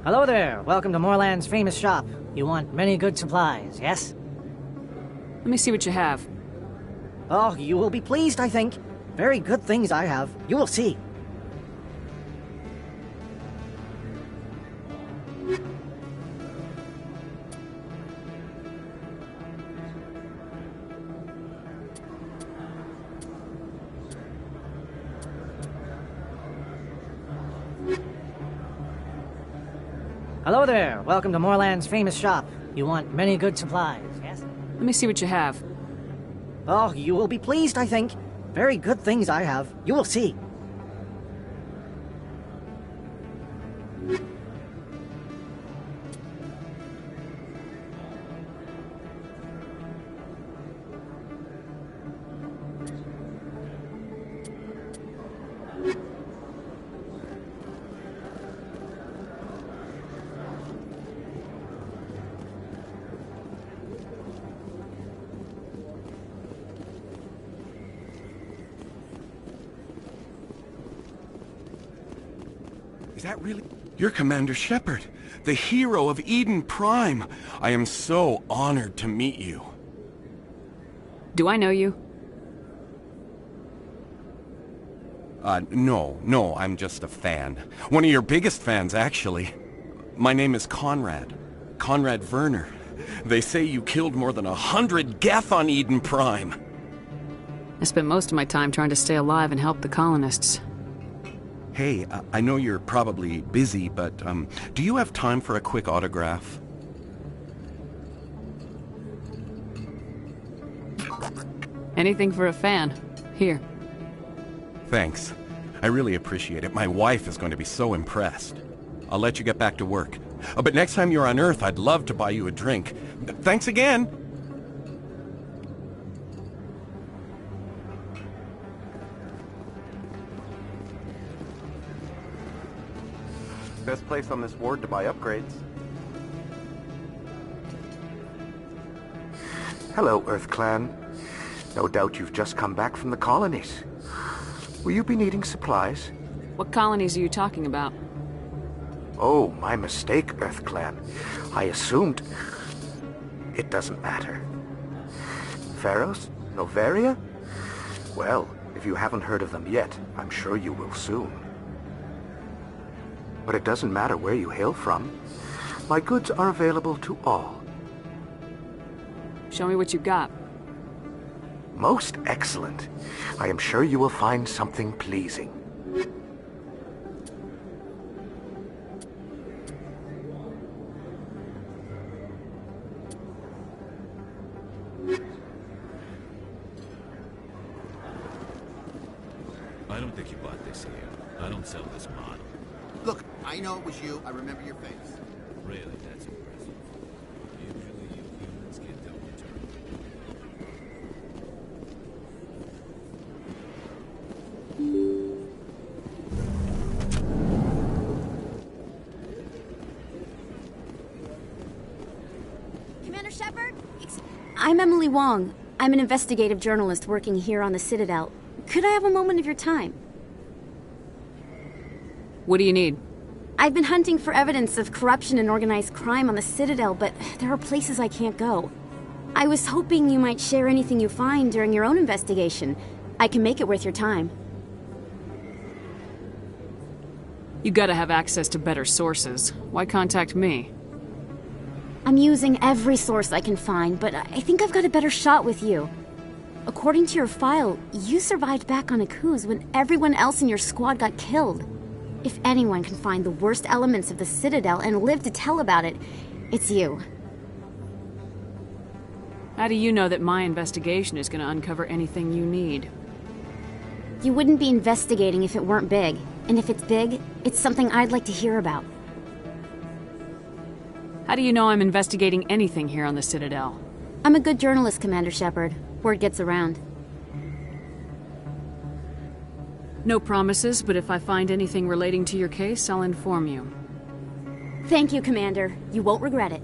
Hello there. Welcome to Moorland's famous shop. You want many good supplies, yes? Let me see what you have. Oh, you will be pleased, I think. Very good things I have. You will see. Hello there. Welcome to Moorland's famous shop. You want many good supplies, yes? Let me see what you have. Oh, you will be pleased, I think. Very good things I have. You will see. Is that really... You're Commander Shepard, the hero of Eden Prime. I am so honored to meet you. Do I know you? No, I'm just a fan. One of your biggest fans, actually. My name is Conrad. Conrad Werner. They say you killed more than 100 Geth on Eden Prime. I spent most of my time trying to stay alive and help the colonists. Hey, I know you're probably busy, but do you have time for a quick autograph? Anything for a fan. Here. Thanks. I really appreciate it. My wife is going to be so impressed. I'll let you get back to work. But next time you're on Earth, I'd love to buy you a drink. Thanks again! Best place on this ward to buy upgrades. Hello, Earth Clan. No doubt you've just come back from the colonies. Will you be needing supplies? What colonies are you talking about? Oh, my mistake, Earth Clan. I assumed... It doesn't matter. Pharos? Novaria? Well, if you haven't heard of them yet, I'm sure you will soon. But it doesn't matter where you hail from. My goods are available to all. Show me what you got. Most excellent. I am sure you will find something pleasing. I don't think you bought this here. I don't sell this model. Look, I know it was you. I remember your face. Really, that's impressive. Usually you humans get dealt with turn. Commander Shepard? I'm Emily Wong. I'm an investigative journalist working here on the Citadel. Could I have a moment of your time? What do you need? I've been hunting for evidence of corruption and organized crime on the Citadel, but there are places I can't go. I was hoping you might share anything you find during your own investigation. I can make it worth your time. You gotta have access to better sources. Why contact me? I'm using every source I can find, but I think I've got a better shot with you. According to your file, you survived back on Akuz when everyone else in your squad got killed. If anyone can find the worst elements of the Citadel and live to tell about it, it's you. How do you know that my investigation is gonna uncover anything you need? You wouldn't be investigating if it weren't big. And if it's big, it's something I'd like to hear about. How do you know I'm investigating anything here on the Citadel? I'm a good journalist, Commander Shepard. Word gets around. No promises, but if I find anything relating to your case, I'll inform you. Thank you, Commander. You won't regret it.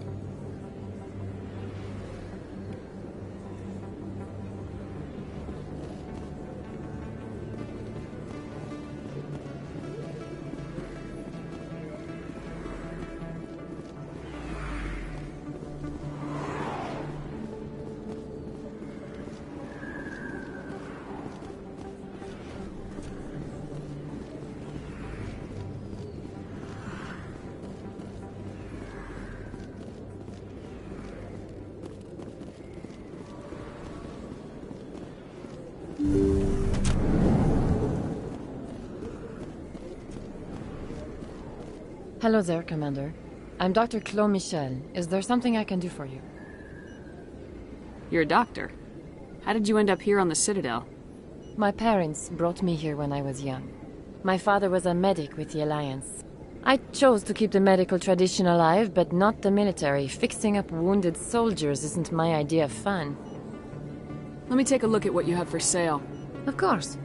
Hello there, Commander. I'm Dr. Claude Michel. Is there something I can do for you? You're a doctor. How did you end up here on the Citadel? My parents brought me here when I was young. My father was a medic with the Alliance. I chose to keep the medical tradition alive, but not the military. Fixing up wounded soldiers isn't my idea of fun. Let me take a look at what you have for sale. Of course.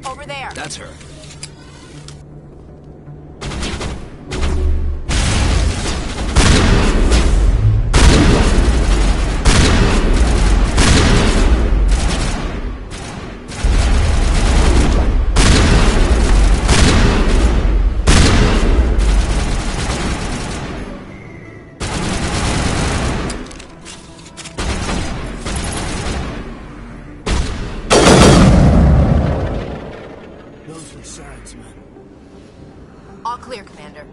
Over there. That's her. Clear, Commander.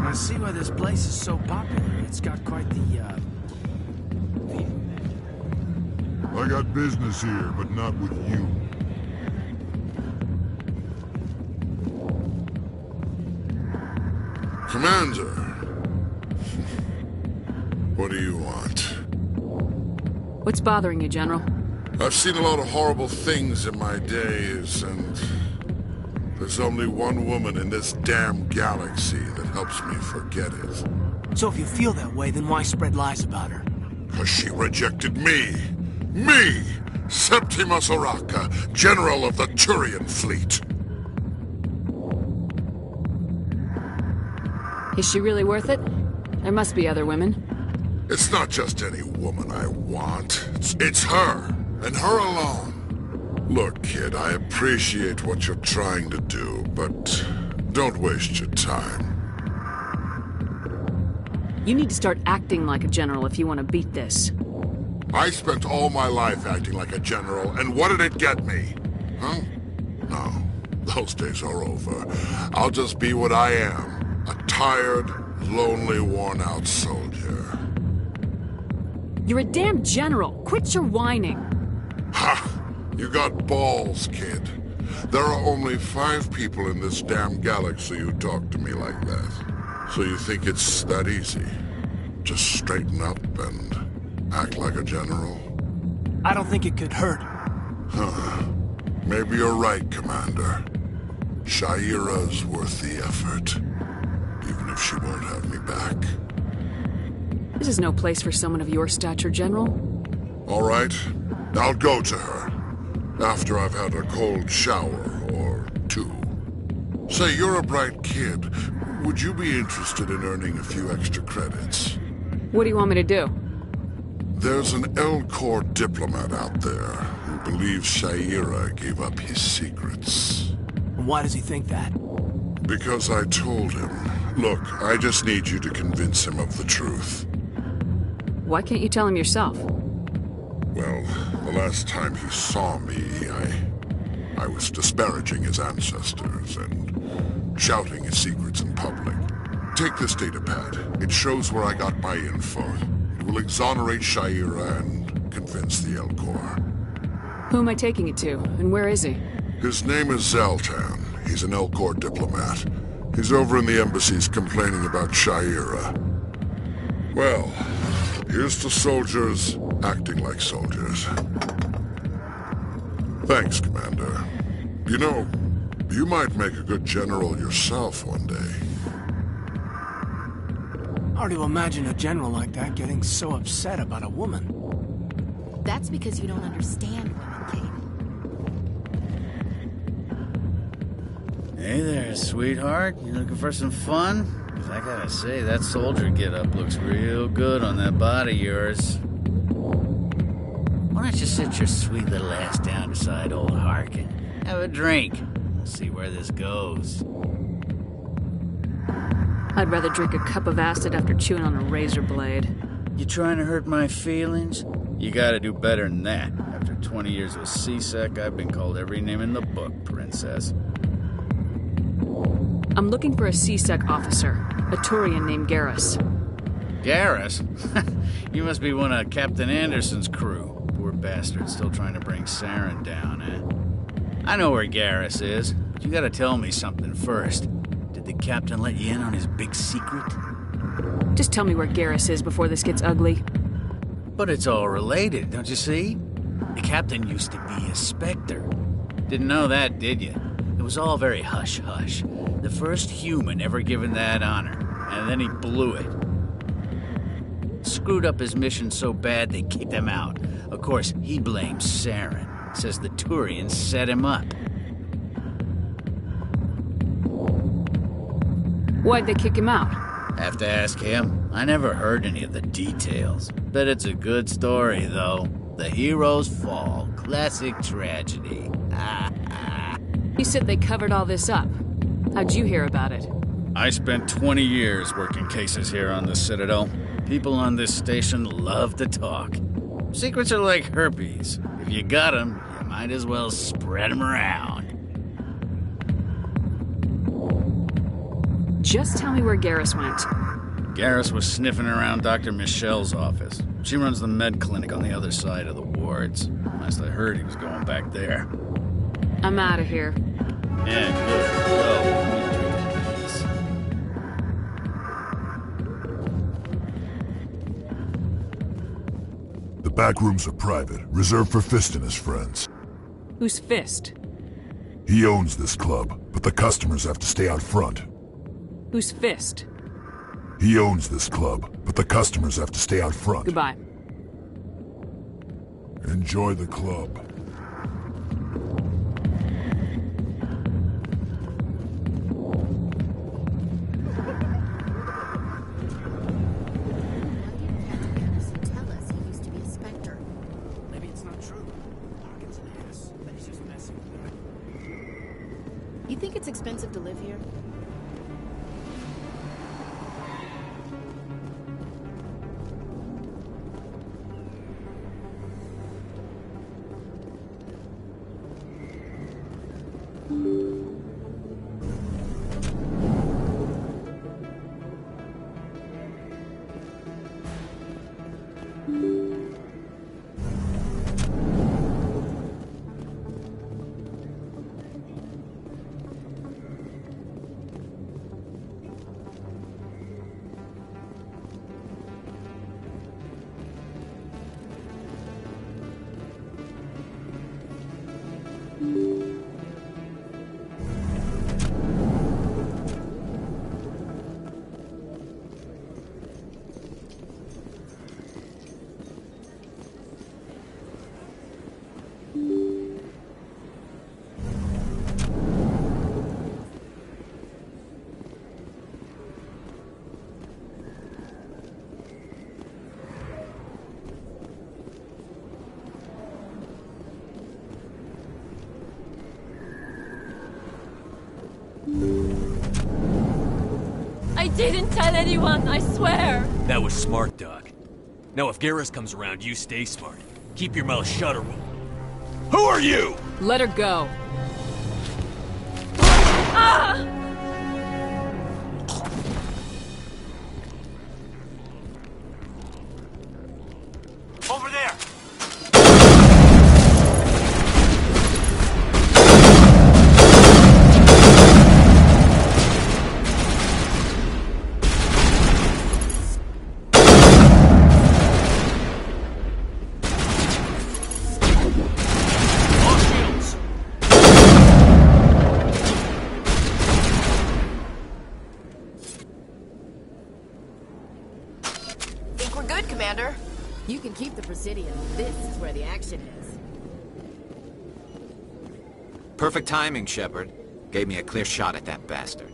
I see why this place is so popular. It's got quite the, I got business here, but not with you. Commander! What do you want? What's bothering you, General? I've seen a lot of horrible things in my days, and there's only one woman in this damn galaxy that helps me forget it. So if you feel that way, then why spread lies about her? 'Cause she rejected me! Me! Septimus Oraka, General of the Turian Fleet! Is she really worth it? There must be other women. It's not just any woman I want. It's her, and her alone. Look, kid, I appreciate what you're trying to do, but don't waste your time. You need to start acting like a general if you want to beat this. I spent all my life acting like a general, and what did it get me? Huh? No, those days are over. I'll just be what I am. A tired, lonely, worn-out soldier. You're a damn general. Quit your whining. Ha! You got balls, kid. There are only 5 people in this damn galaxy who talk to me like that. So you think it's that easy? Just straighten up and act like a general? I don't think it could hurt. Huh. Maybe you're right, Commander. Shaira's worth the effort. Even if she won't have me back. This is no place for someone of your stature, General. All right. I'll go to her. After I've had a cold shower or 2. Say, you're a bright kid. Would you be interested in earning a few extra credits? What do you want me to do? There's an L-Corps diplomat out there who believes Shaira gave up his secrets. And why does he think that? Because I told him. Look, I just need you to convince him of the truth. Why can't you tell him yourself? Well, the last time he saw me, I was disparaging his ancestors and shouting his secrets in public. Take this datapad. It shows where I got my info. It will exonerate Shaira and convince the L-Corps. Who am I taking it to, and where is he? His name is Zaltan. He's an L-Corps diplomat. He's over in the embassies complaining about Shaira. Well, here's to soldiers acting like soldiers. Thanks, Commander. You know, you might make a good general yourself one day. Hard to imagine a general like that getting so upset about a woman. That's because you don't understand women, Kate. Hey there, sweetheart. You looking for some fun? 'Cause I gotta say, that soldier get-up looks real good on that body of yours. Why don't you sit your sweet little ass down beside old Harkin? Have a drink. We'll see where this goes. I'd rather drink a cup of acid after chewing on a razor blade. You trying to hurt my feelings? You gotta do better than that. After 20 years with C-Sec, I've been called every name in the book, princess. I'm looking for a C-Sec officer, a Turian named Garrus. Garrus? You must be one of Captain Anderson's crew. Poor bastard, still trying to bring Saren down, eh? I know where Garrus is, but you gotta tell me something first. Did the captain let you in on his big secret? Just tell me where Garrus is before this gets ugly. But it's all related, don't you see? The captain used to be a Spectre. Didn't know that, did you? It was all very hush-hush. The first human ever given that honor, and then he blew it. Screwed up his mission so bad they kicked him out. Of course, he blames Saren. Says the Turians set him up. Why'd they kick him out? Have to ask him. I never heard any of the details. Bet it's a good story, though. The hero's fall. Classic tragedy. You said they covered all this up. How'd you hear about it? I spent 20 years working cases here on the Citadel. People on this station love to talk. Secrets are like herpes. If you got them, you might as well spread them around. Just tell me where Garrus went. Garrus was sniffing around Dr. Michelle's office. She runs the med clinic on the other side of the wards. Last I heard, he was going back there. I'm out of here. Yeah, good. Go. The back rooms are private, reserved for Fist and his friends. Who's Fist? He owns this club, but the customers have to stay out front. Who's Fist? He owns this club, but the customers have to stay out front. Goodbye. Enjoy the club. Maybe it's not true. Larkin's an ass, but he's just messing with her. You think it's expensive to live here? I didn't tell anyone, I swear! That was smart, Doc. Now if Garrus comes around, you stay smart. Keep your mouth shut or we'll... Who are you? Let her go. Ah! Over there! Think we're good, Commander. You can keep the Presidium. This is where the action is. Perfect timing, Shepard. Gave me a clear shot at that bastard.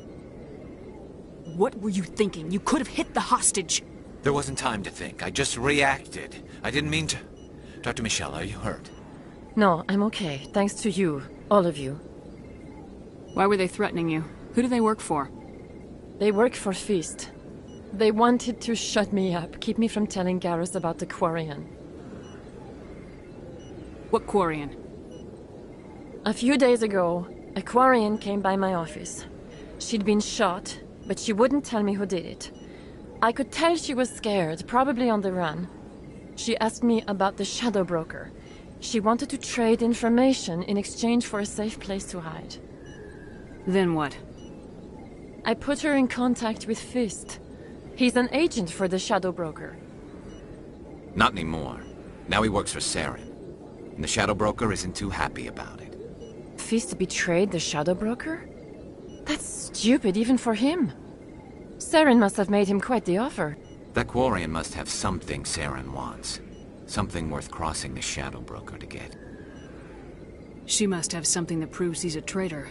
What were you thinking? You could have hit the hostage. There wasn't time to think. I just reacted. I didn't mean to... Dr. Michelle, are you hurt? No, I'm okay. Thanks to you. All of you. Why were they threatening you? Who do they work for? They work for Feast. They wanted to shut me up, keep me from telling Garrus about the Quarian. What Quarian? A few days ago, a Quarian came by my office. She'd been shot, but she wouldn't tell me who did it. I could tell she was scared, probably on the run. She asked me about the Shadow Broker. She wanted to trade information in exchange for a safe place to hide. Then what? I put her in contact with Fist. He's an agent for the Shadow Broker. Not anymore. Now he works for Saren. And the Shadow Broker isn't too happy about it. Fist betrayed the Shadow Broker? That's stupid even for him. Saren must have made him quite the offer. That Quarian must have something Saren wants. Something worth crossing the Shadow Broker to get. She must have something that proves he's a traitor.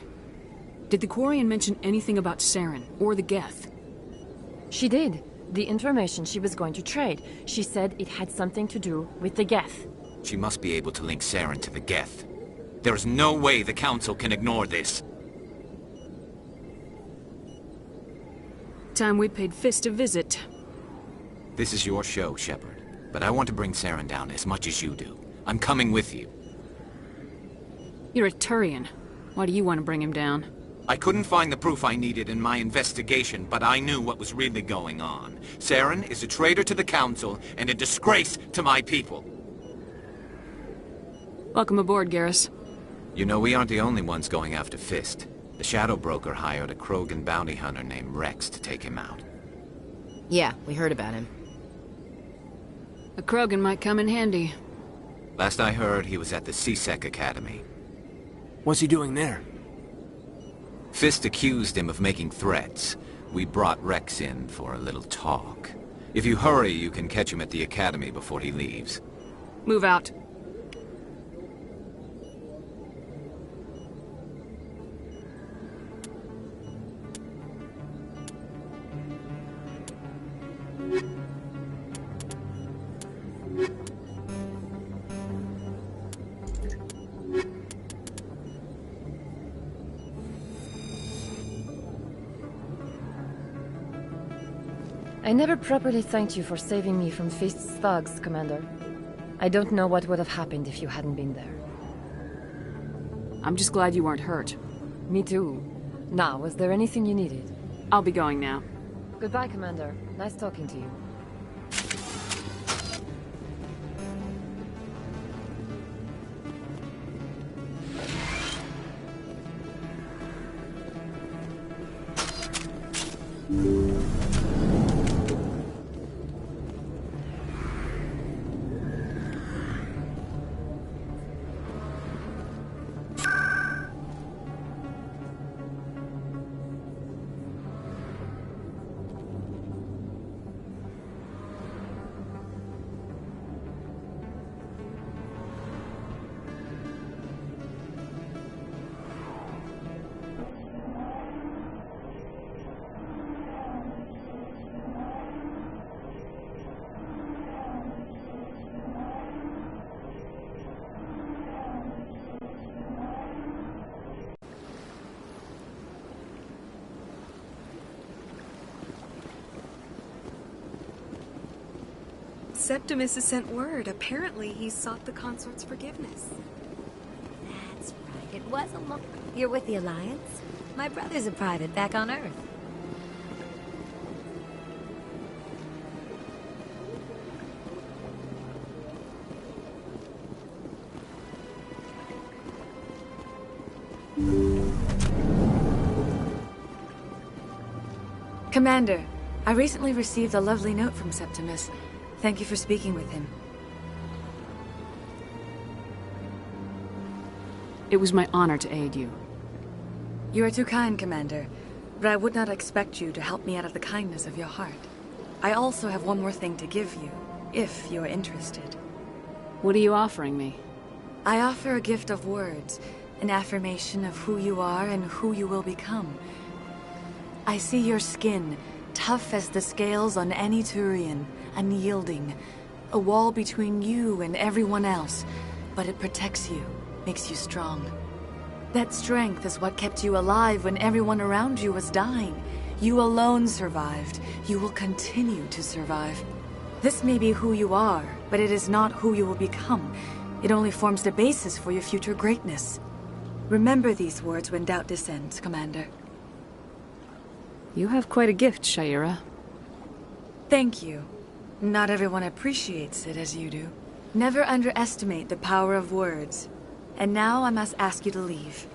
Did the Quarian mention anything about Saren, or the Geth? She did. The information she was going to trade. She said it had something to do with the Geth. She must be able to link Saren to the Geth. There is no way the Council can ignore this. Time we paid Fist a visit. This is your show, Shepard. But I want to bring Saren down as much as you do. I'm coming with you. You're a Turian. Why do you want to bring him down? I couldn't find the proof I needed in my investigation, but I knew what was really going on. Saren is a traitor to the Council and a disgrace to my people. Welcome aboard, Garrus. You know, we aren't the only ones going after Fist. The Shadow Broker hired a Krogan bounty hunter named Rex to take him out. Yeah, we heard about him. A Krogan might come in handy. Last I heard, he was at the C-Sec Academy. What's he doing there? Fist accused him of making threats. We brought Rex in for a little talk. If you hurry, you can catch him at the Academy before he leaves. Move out. I never properly thanked you for saving me from Fist's thugs, Commander. I don't know what would have happened if you hadn't been there. I'm just glad you weren't hurt. Me too. Now, was there anything you needed? I'll be going now. Goodbye, Commander. Nice talking to you. Septimus has sent word. Apparently, he sought the consort's forgiveness. That's right. It was a look. You're with the Alliance? My brother's a private back on Earth. Commander, I recently received a lovely note from Septimus. Thank you for speaking with him. It was my honor to aid you. You are too kind, Commander, but I would not expect you to help me out of the kindness of your heart. I also have one more thing to give you, if you are interested. What are you offering me? I offer a gift of words, an affirmation of who you are and who you will become. I see your skin, tough as the scales on any Turian, unyielding, a wall between you and everyone else, but it protects you, makes you strong. That strength is what kept you alive when everyone around you was dying. You alone survived. You will continue to survive. This may be who you are, but it is not who you will become. It only forms the basis for your future greatness. Remember these words when doubt descends, Commander. You have quite a gift, Sha'ira. Thank you. Not everyone appreciates it as you do. Never underestimate the power of words. And now I must ask you to leave.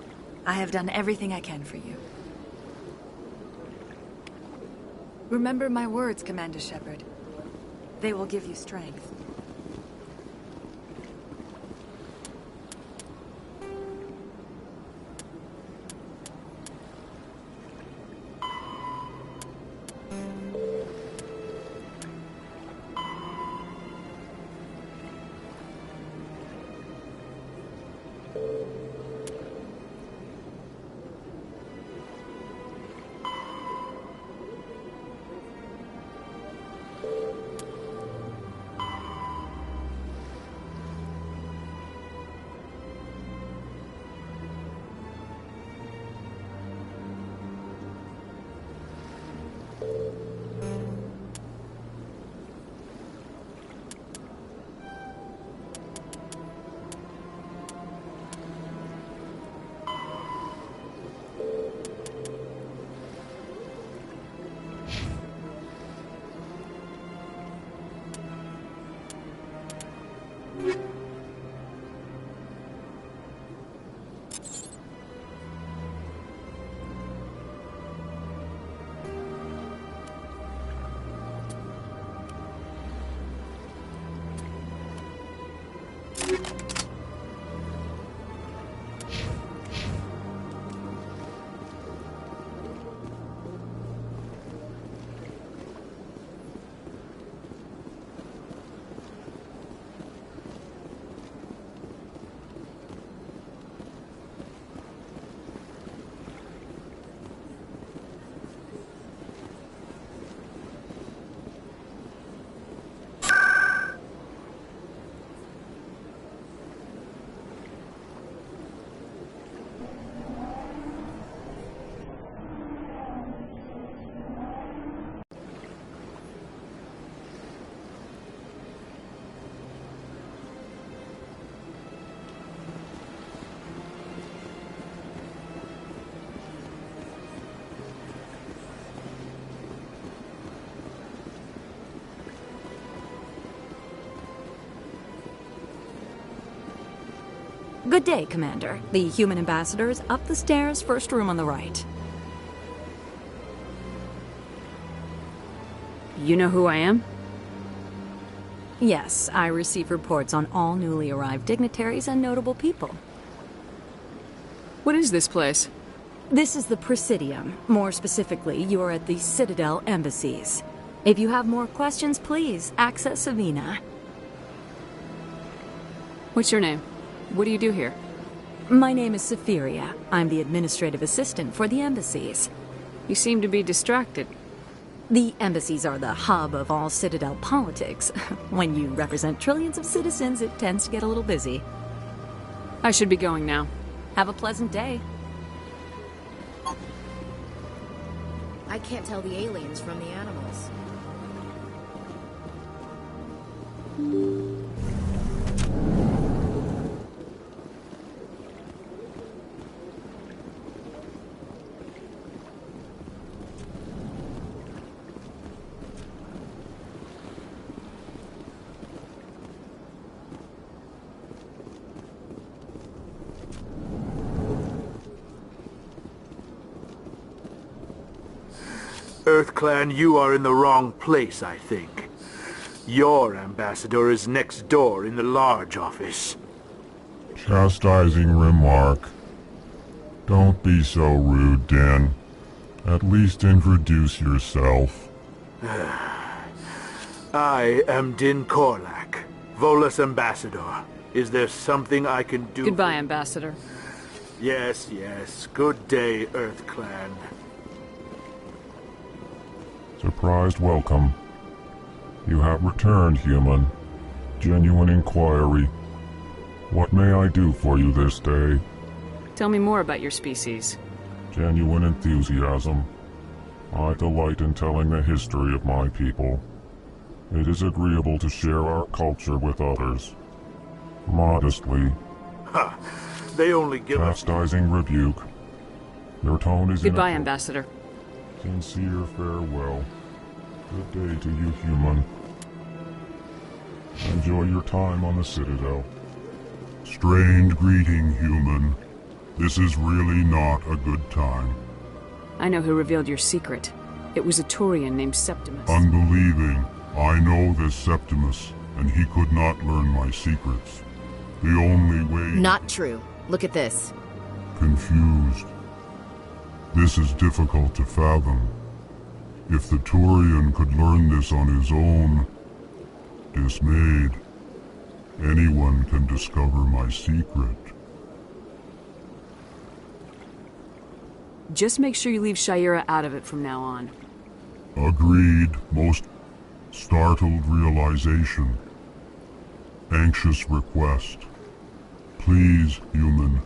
I have done everything I can for you. Remember my words, Commander Shepard. They will give you strength. Good day, Commander. The human ambassador is up the stairs, first room on the right. You know who I am? Yes, I receive reports on all newly arrived dignitaries and notable people. What is this place? This is the Presidium. More specifically, you are at the Citadel embassies. If you have more questions, please access Savina. What's your name? What do you do here? My name is Saphiria. I'm the administrative assistant for the embassies. You seem to be distracted. The embassies are the hub of all Citadel politics. When you represent trillions of citizens, it tends to get a little busy. I should be going now. Have a pleasant day. I can't tell the aliens from the animals. EarthClan, you are in the wrong place, I think. Your ambassador is next door in the large office. Chastising remark. Don't be so rude, Din. At least introduce yourself. I am Din Korlak, Volus ambassador. Is there something I can do? Goodbye, ambassador. Yes, yes. Good day, EarthClan. Surprised welcome. You have returned, human. Genuine inquiry. What may I do for you this day? Tell me more about your species. Genuine enthusiasm. I delight in telling the history of my people. It is agreeable to share our culture with others. Modestly. Ha! They only give us... Chastising rebuke. Your tone is Goodbye, ambassador. Sincere farewell. Good day to you, human. Enjoy your time on the Citadel. Strained greeting, human. This is really not a good time. I know who revealed your secret. It was a Turian named Septimus. Unbelieving. I know this Septimus, and he could not learn my secrets. The only way... Not true. Look at this. Confused. This is difficult to fathom. If the Turian could learn this on his own, dismayed, anyone can discover my secret. Just make sure you leave Shayera out of it from now on. Agreed. Most startled realization. Anxious request. Please, human,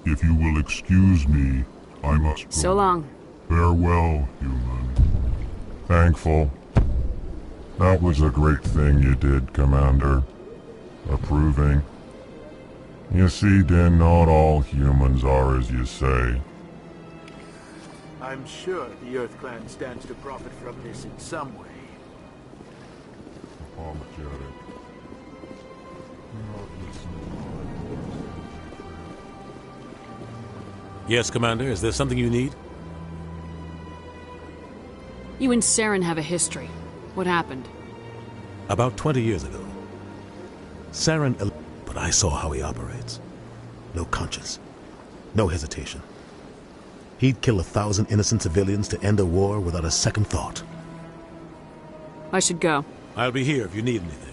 if you will excuse me, I must go. So long. Farewell, human. Thankful. That was a great thing you did, Commander. Approving. You see, Din, not all humans are as you say. I'm sure the EarthClan stands to profit from this in some way. Apologetic. Yes, Commander. Is there something you need? You and Saren have a history. What happened? About 20 years ago. Saren... But I saw how he operates. No conscience. No hesitation. He'd kill 1,000 innocent civilians to end a war without a second thought. I should go. I'll be here if you need anything.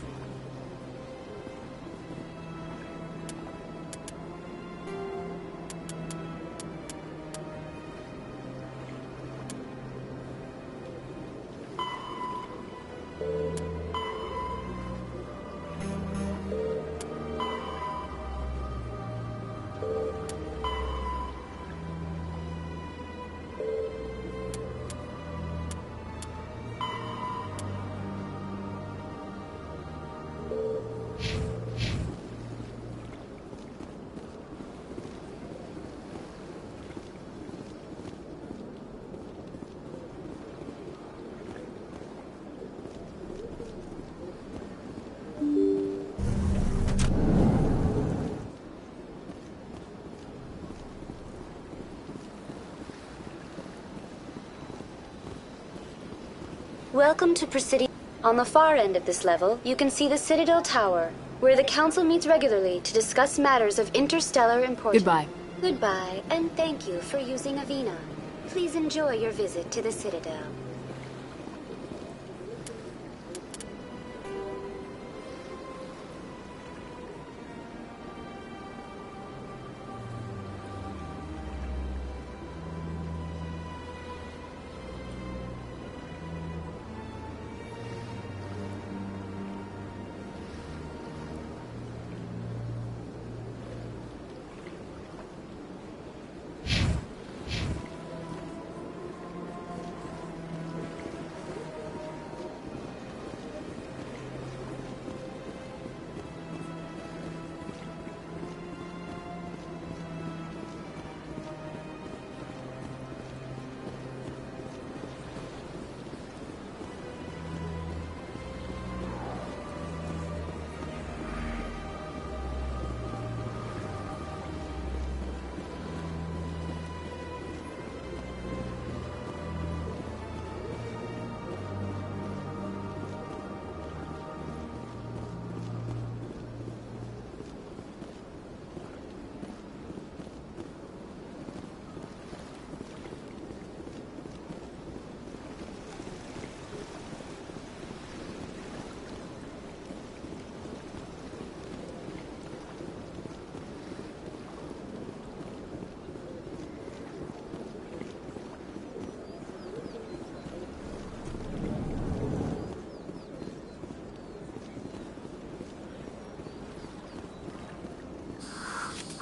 Welcome to Presidio. On the far end of this level, you can see the Citadel Tower, where the Council meets regularly to discuss matters of interstellar importance. Goodbye. Goodbye, and thank you for using Avina. Please enjoy your visit to the Citadel.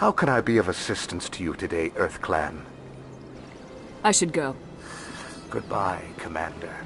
How can I be of assistance to you today, Earth Clan? I should go. Goodbye, Commander.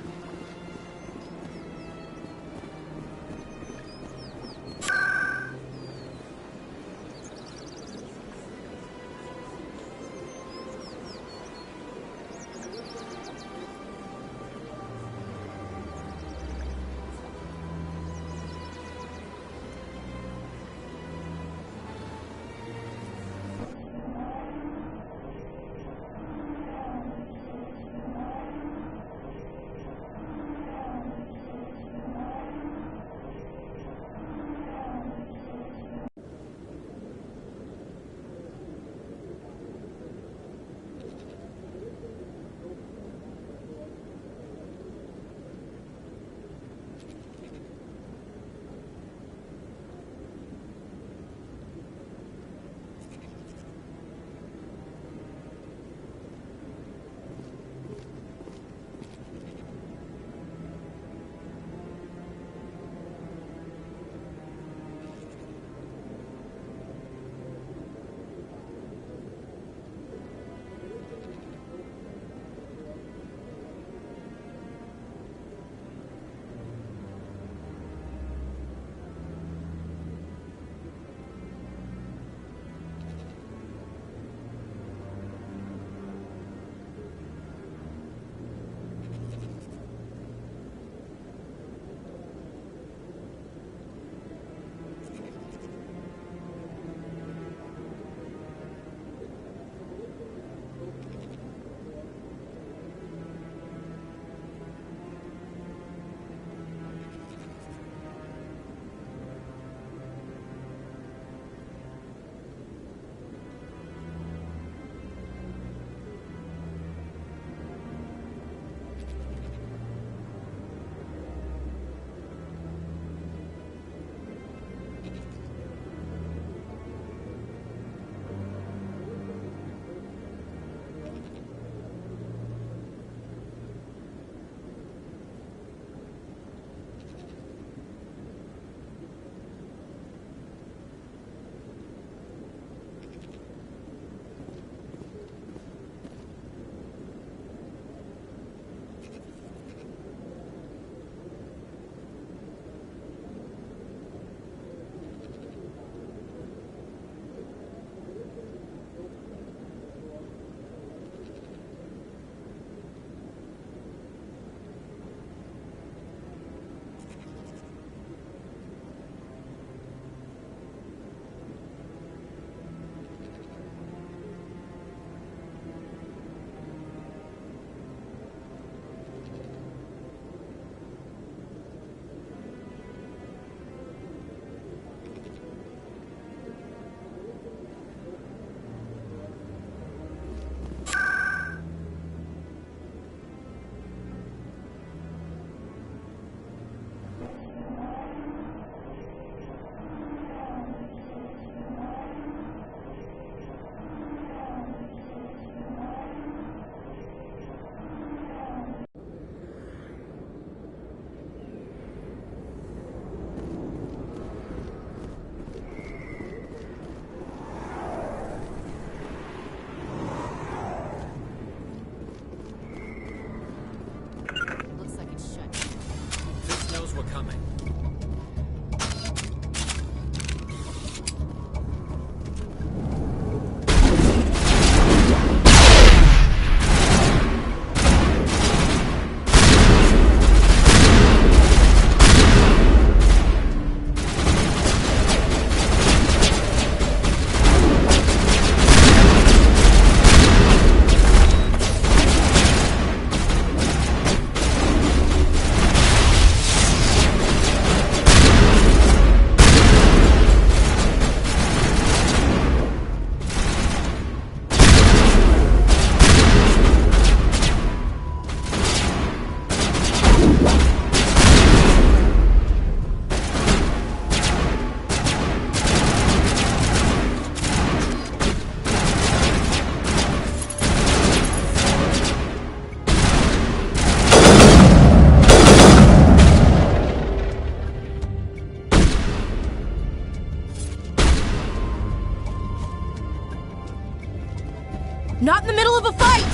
Not in the middle of a fight!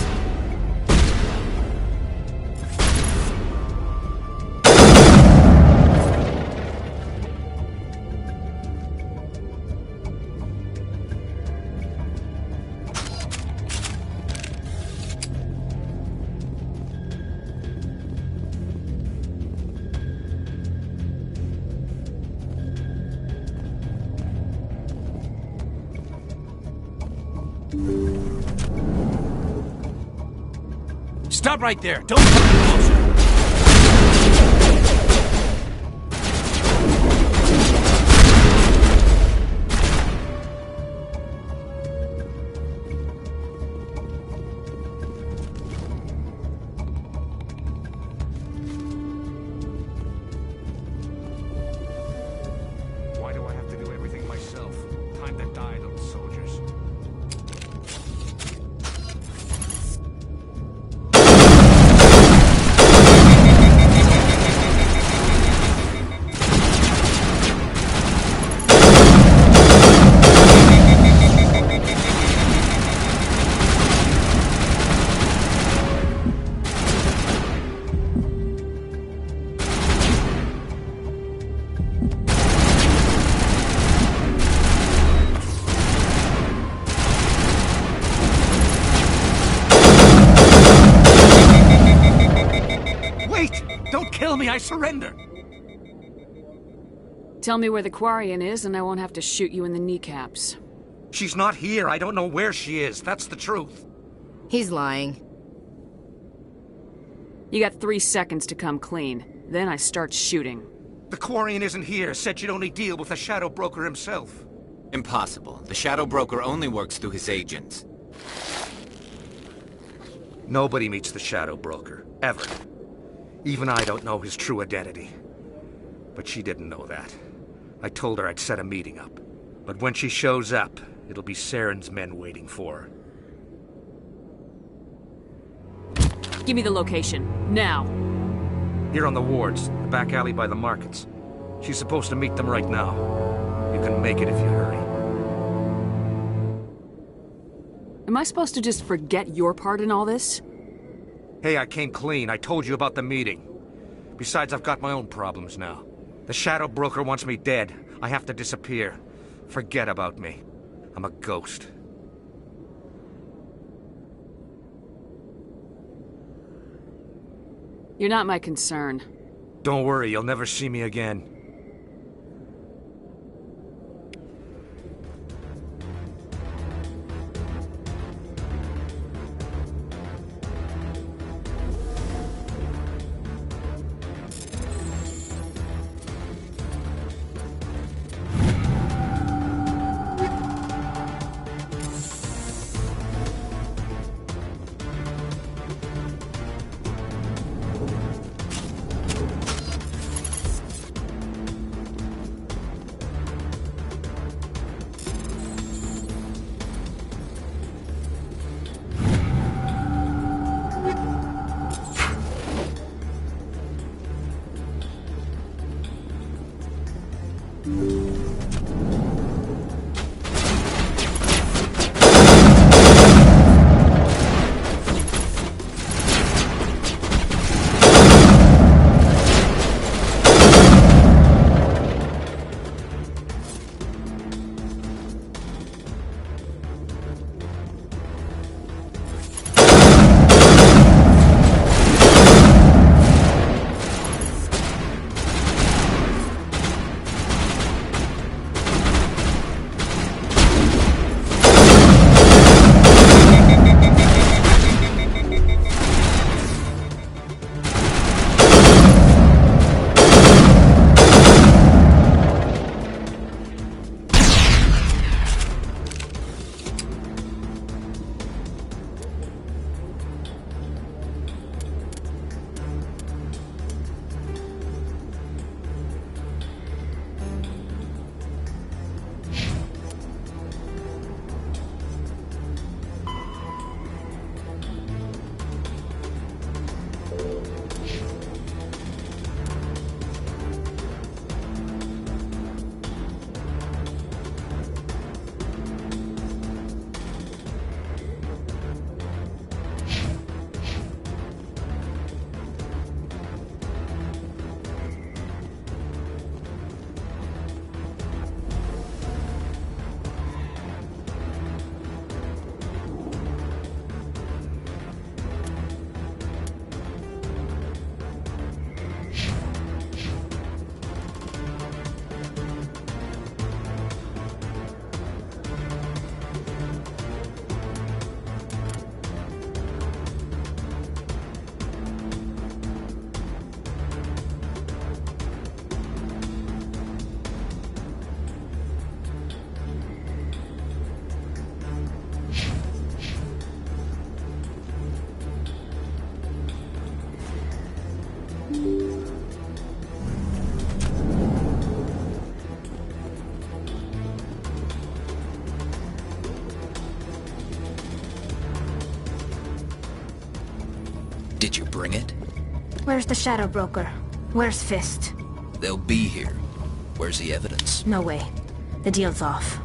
Stop right there! Don't come closer! Why do I have to do everything myself? Time to die, those soldiers. Don't kill me, I surrender! Tell me where the Quarian is and I won't have to shoot you in the kneecaps. She's not here. I don't know where she is. That's the truth. He's lying. You got 3 seconds to come clean. Then I start shooting. The Quarian isn't here. Said she'd only deal with the Shadow Broker himself. Impossible. The Shadow Broker only works through his agents. Nobody meets the Shadow Broker. Ever. Even I don't know his true identity. But she didn't know that. I told her I'd set a meeting up. But when she shows up, it'll be Saren's men waiting for her. Give me the location. Now. Here on the wards, the back alley by the markets. She's supposed to meet them right now. You can make it if you hurry. Am I supposed to just forget your part in all this? Hey, I came clean. I told you about the meeting. Besides, I've got my own problems now. The Shadow Broker wants me dead. I have to disappear. Forget about me. I'm a ghost. You're not my concern. Don't worry, you'll never see me again. Did you bring it? Where's the Shadow Broker? Where's Fist? They'll be here. Where's the evidence? No way. The deal's off.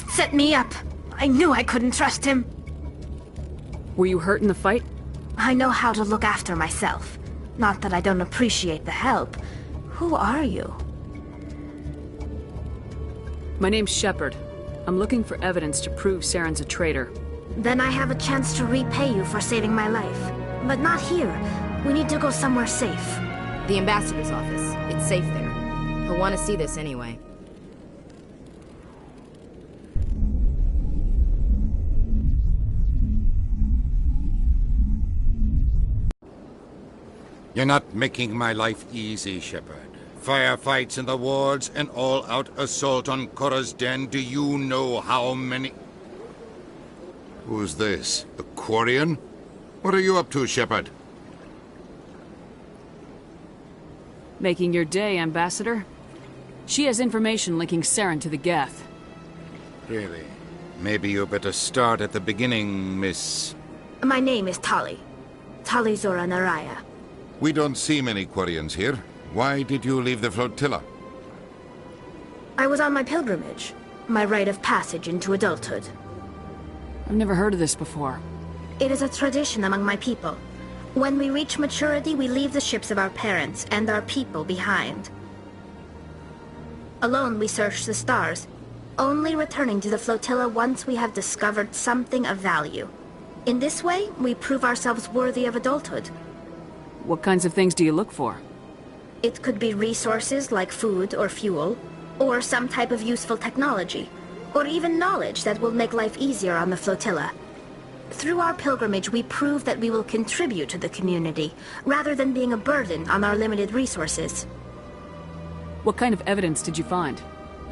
Set me up. I knew I couldn't trust him. Were you hurt in the fight? I know how to look after myself. Not that I don't appreciate the help. Who are you? My name's Shepard. I'm looking for evidence to prove Saren's a traitor. Then I have a chance to repay you for saving my life. But not here. We need to go somewhere safe. The ambassador's office. It's safe there. He'll want to see this anyway. You're not making my life easy, Shepard. Firefights in the wards, an all-out assault on Korra's den. Do you know how many... Who's this? The Quarian? What are you up to, Shepard? Making your day, Ambassador. She has information linking Saren to the Geth. Really? Maybe you better start at the beginning, Miss... My name is Tali. Tali Zora Naraya. We don't see many Quarians here. Why did you leave the flotilla? I was on my pilgrimage. My rite of passage into adulthood. I've never heard of this before. It is a tradition among my people. When we reach maturity, we leave the ships of our parents and our people behind. Alone, we search the stars, only returning to the flotilla once we have discovered something of value. In this way, we prove ourselves worthy of adulthood. What kinds of things do you look for? It could be resources like food or fuel, or some type of useful technology, or even knowledge that will make life easier on the flotilla. Through our pilgrimage, we prove that we will contribute to the community, rather than being a burden on our limited resources. What kind of evidence did you find?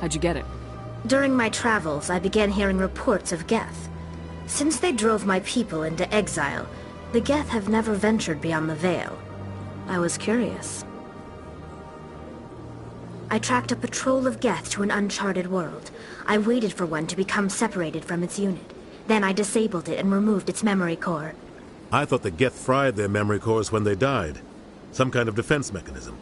How'd you get it? During my travels, I began hearing reports of Geth. Since they drove my people into exile, the Geth have never ventured beyond the Veil. I was curious. I tracked a patrol of Geth to an uncharted world. I waited for one to become separated from its unit. Then I disabled it and removed its memory core. I thought the Geth fried their memory cores when they died. Some kind of defense mechanism.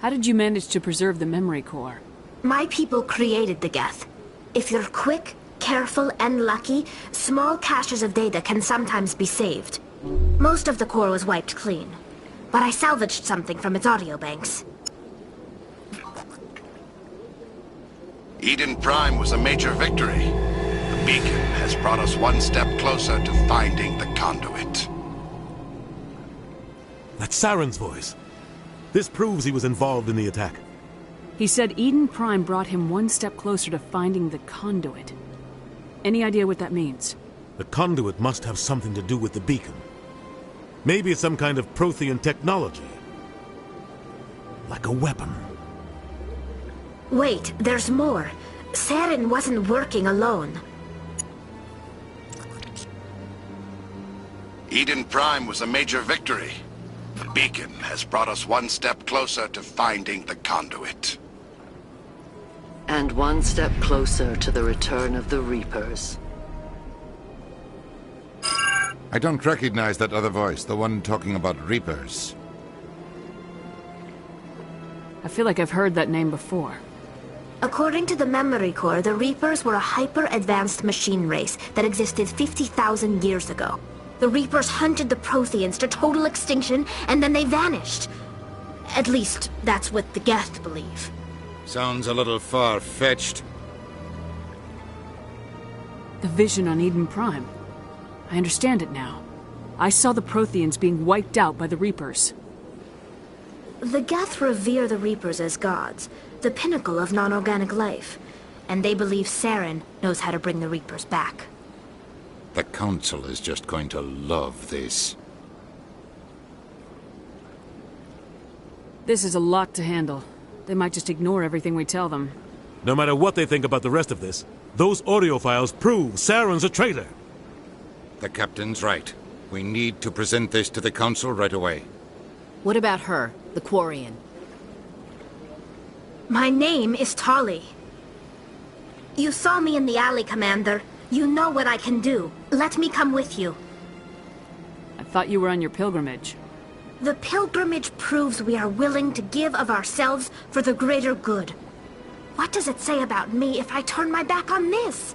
How did you manage to preserve the memory core? My people created the Geth. If you're quick, careful, and lucky, small caches of data can sometimes be saved. Most of the core was wiped clean, but I salvaged something from its audio banks. Eden Prime was a major victory. The beacon has brought us one step closer to finding the conduit. That's Saren's voice. This proves he was involved in the attack. He said Eden Prime brought him one step closer to finding the conduit. Any idea what that means? The conduit must have something to do with the beacon. Maybe it's some kind of Prothean technology. Like a weapon. Wait, there's more. Saren wasn't working alone. Eden Prime was a major victory. beacon has brought us one step closer to finding the conduit. And one step closer to the return of the Reapers. I don't recognize that other voice, the one talking about Reapers. I feel like I've heard that name before. According to the Memory Core, the Reapers were a hyper-advanced machine race that existed 50,000 years ago. The Reapers hunted the Protheans to total extinction, and then they vanished. At least, that's what the Geth believe. Sounds a little far-fetched. The vision on Eden Prime. I understand it now. I saw the Protheans being wiped out by the Reapers. The Geth revere the Reapers as gods, the pinnacle of non-organic life. And they believe Saren knows how to bring the Reapers back. The Council is just going to love this. This is a lot to handle. They might just ignore everything we tell them. No matter what they think about the rest of this, those audio files prove Saren's a traitor. The Captain's right. We need to present this to the Council right away. What about her, the Quarian? My name is Tali. You saw me in the alley, Commander. You know what I can do. Let me come with you. I thought you were on your pilgrimage. The pilgrimage proves we are willing to give of ourselves for the greater good. What does it say about me if I turn my back on this?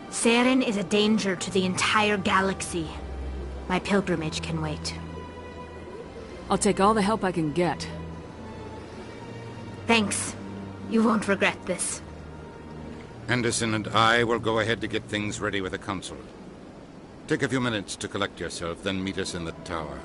Saren is a danger to the entire galaxy. My pilgrimage can wait. I'll take all the help I can get. Thanks. You won't regret this. Anderson and I will go ahead to get things ready with the Council. Take a few minutes to collect yourself, then meet us in the tower.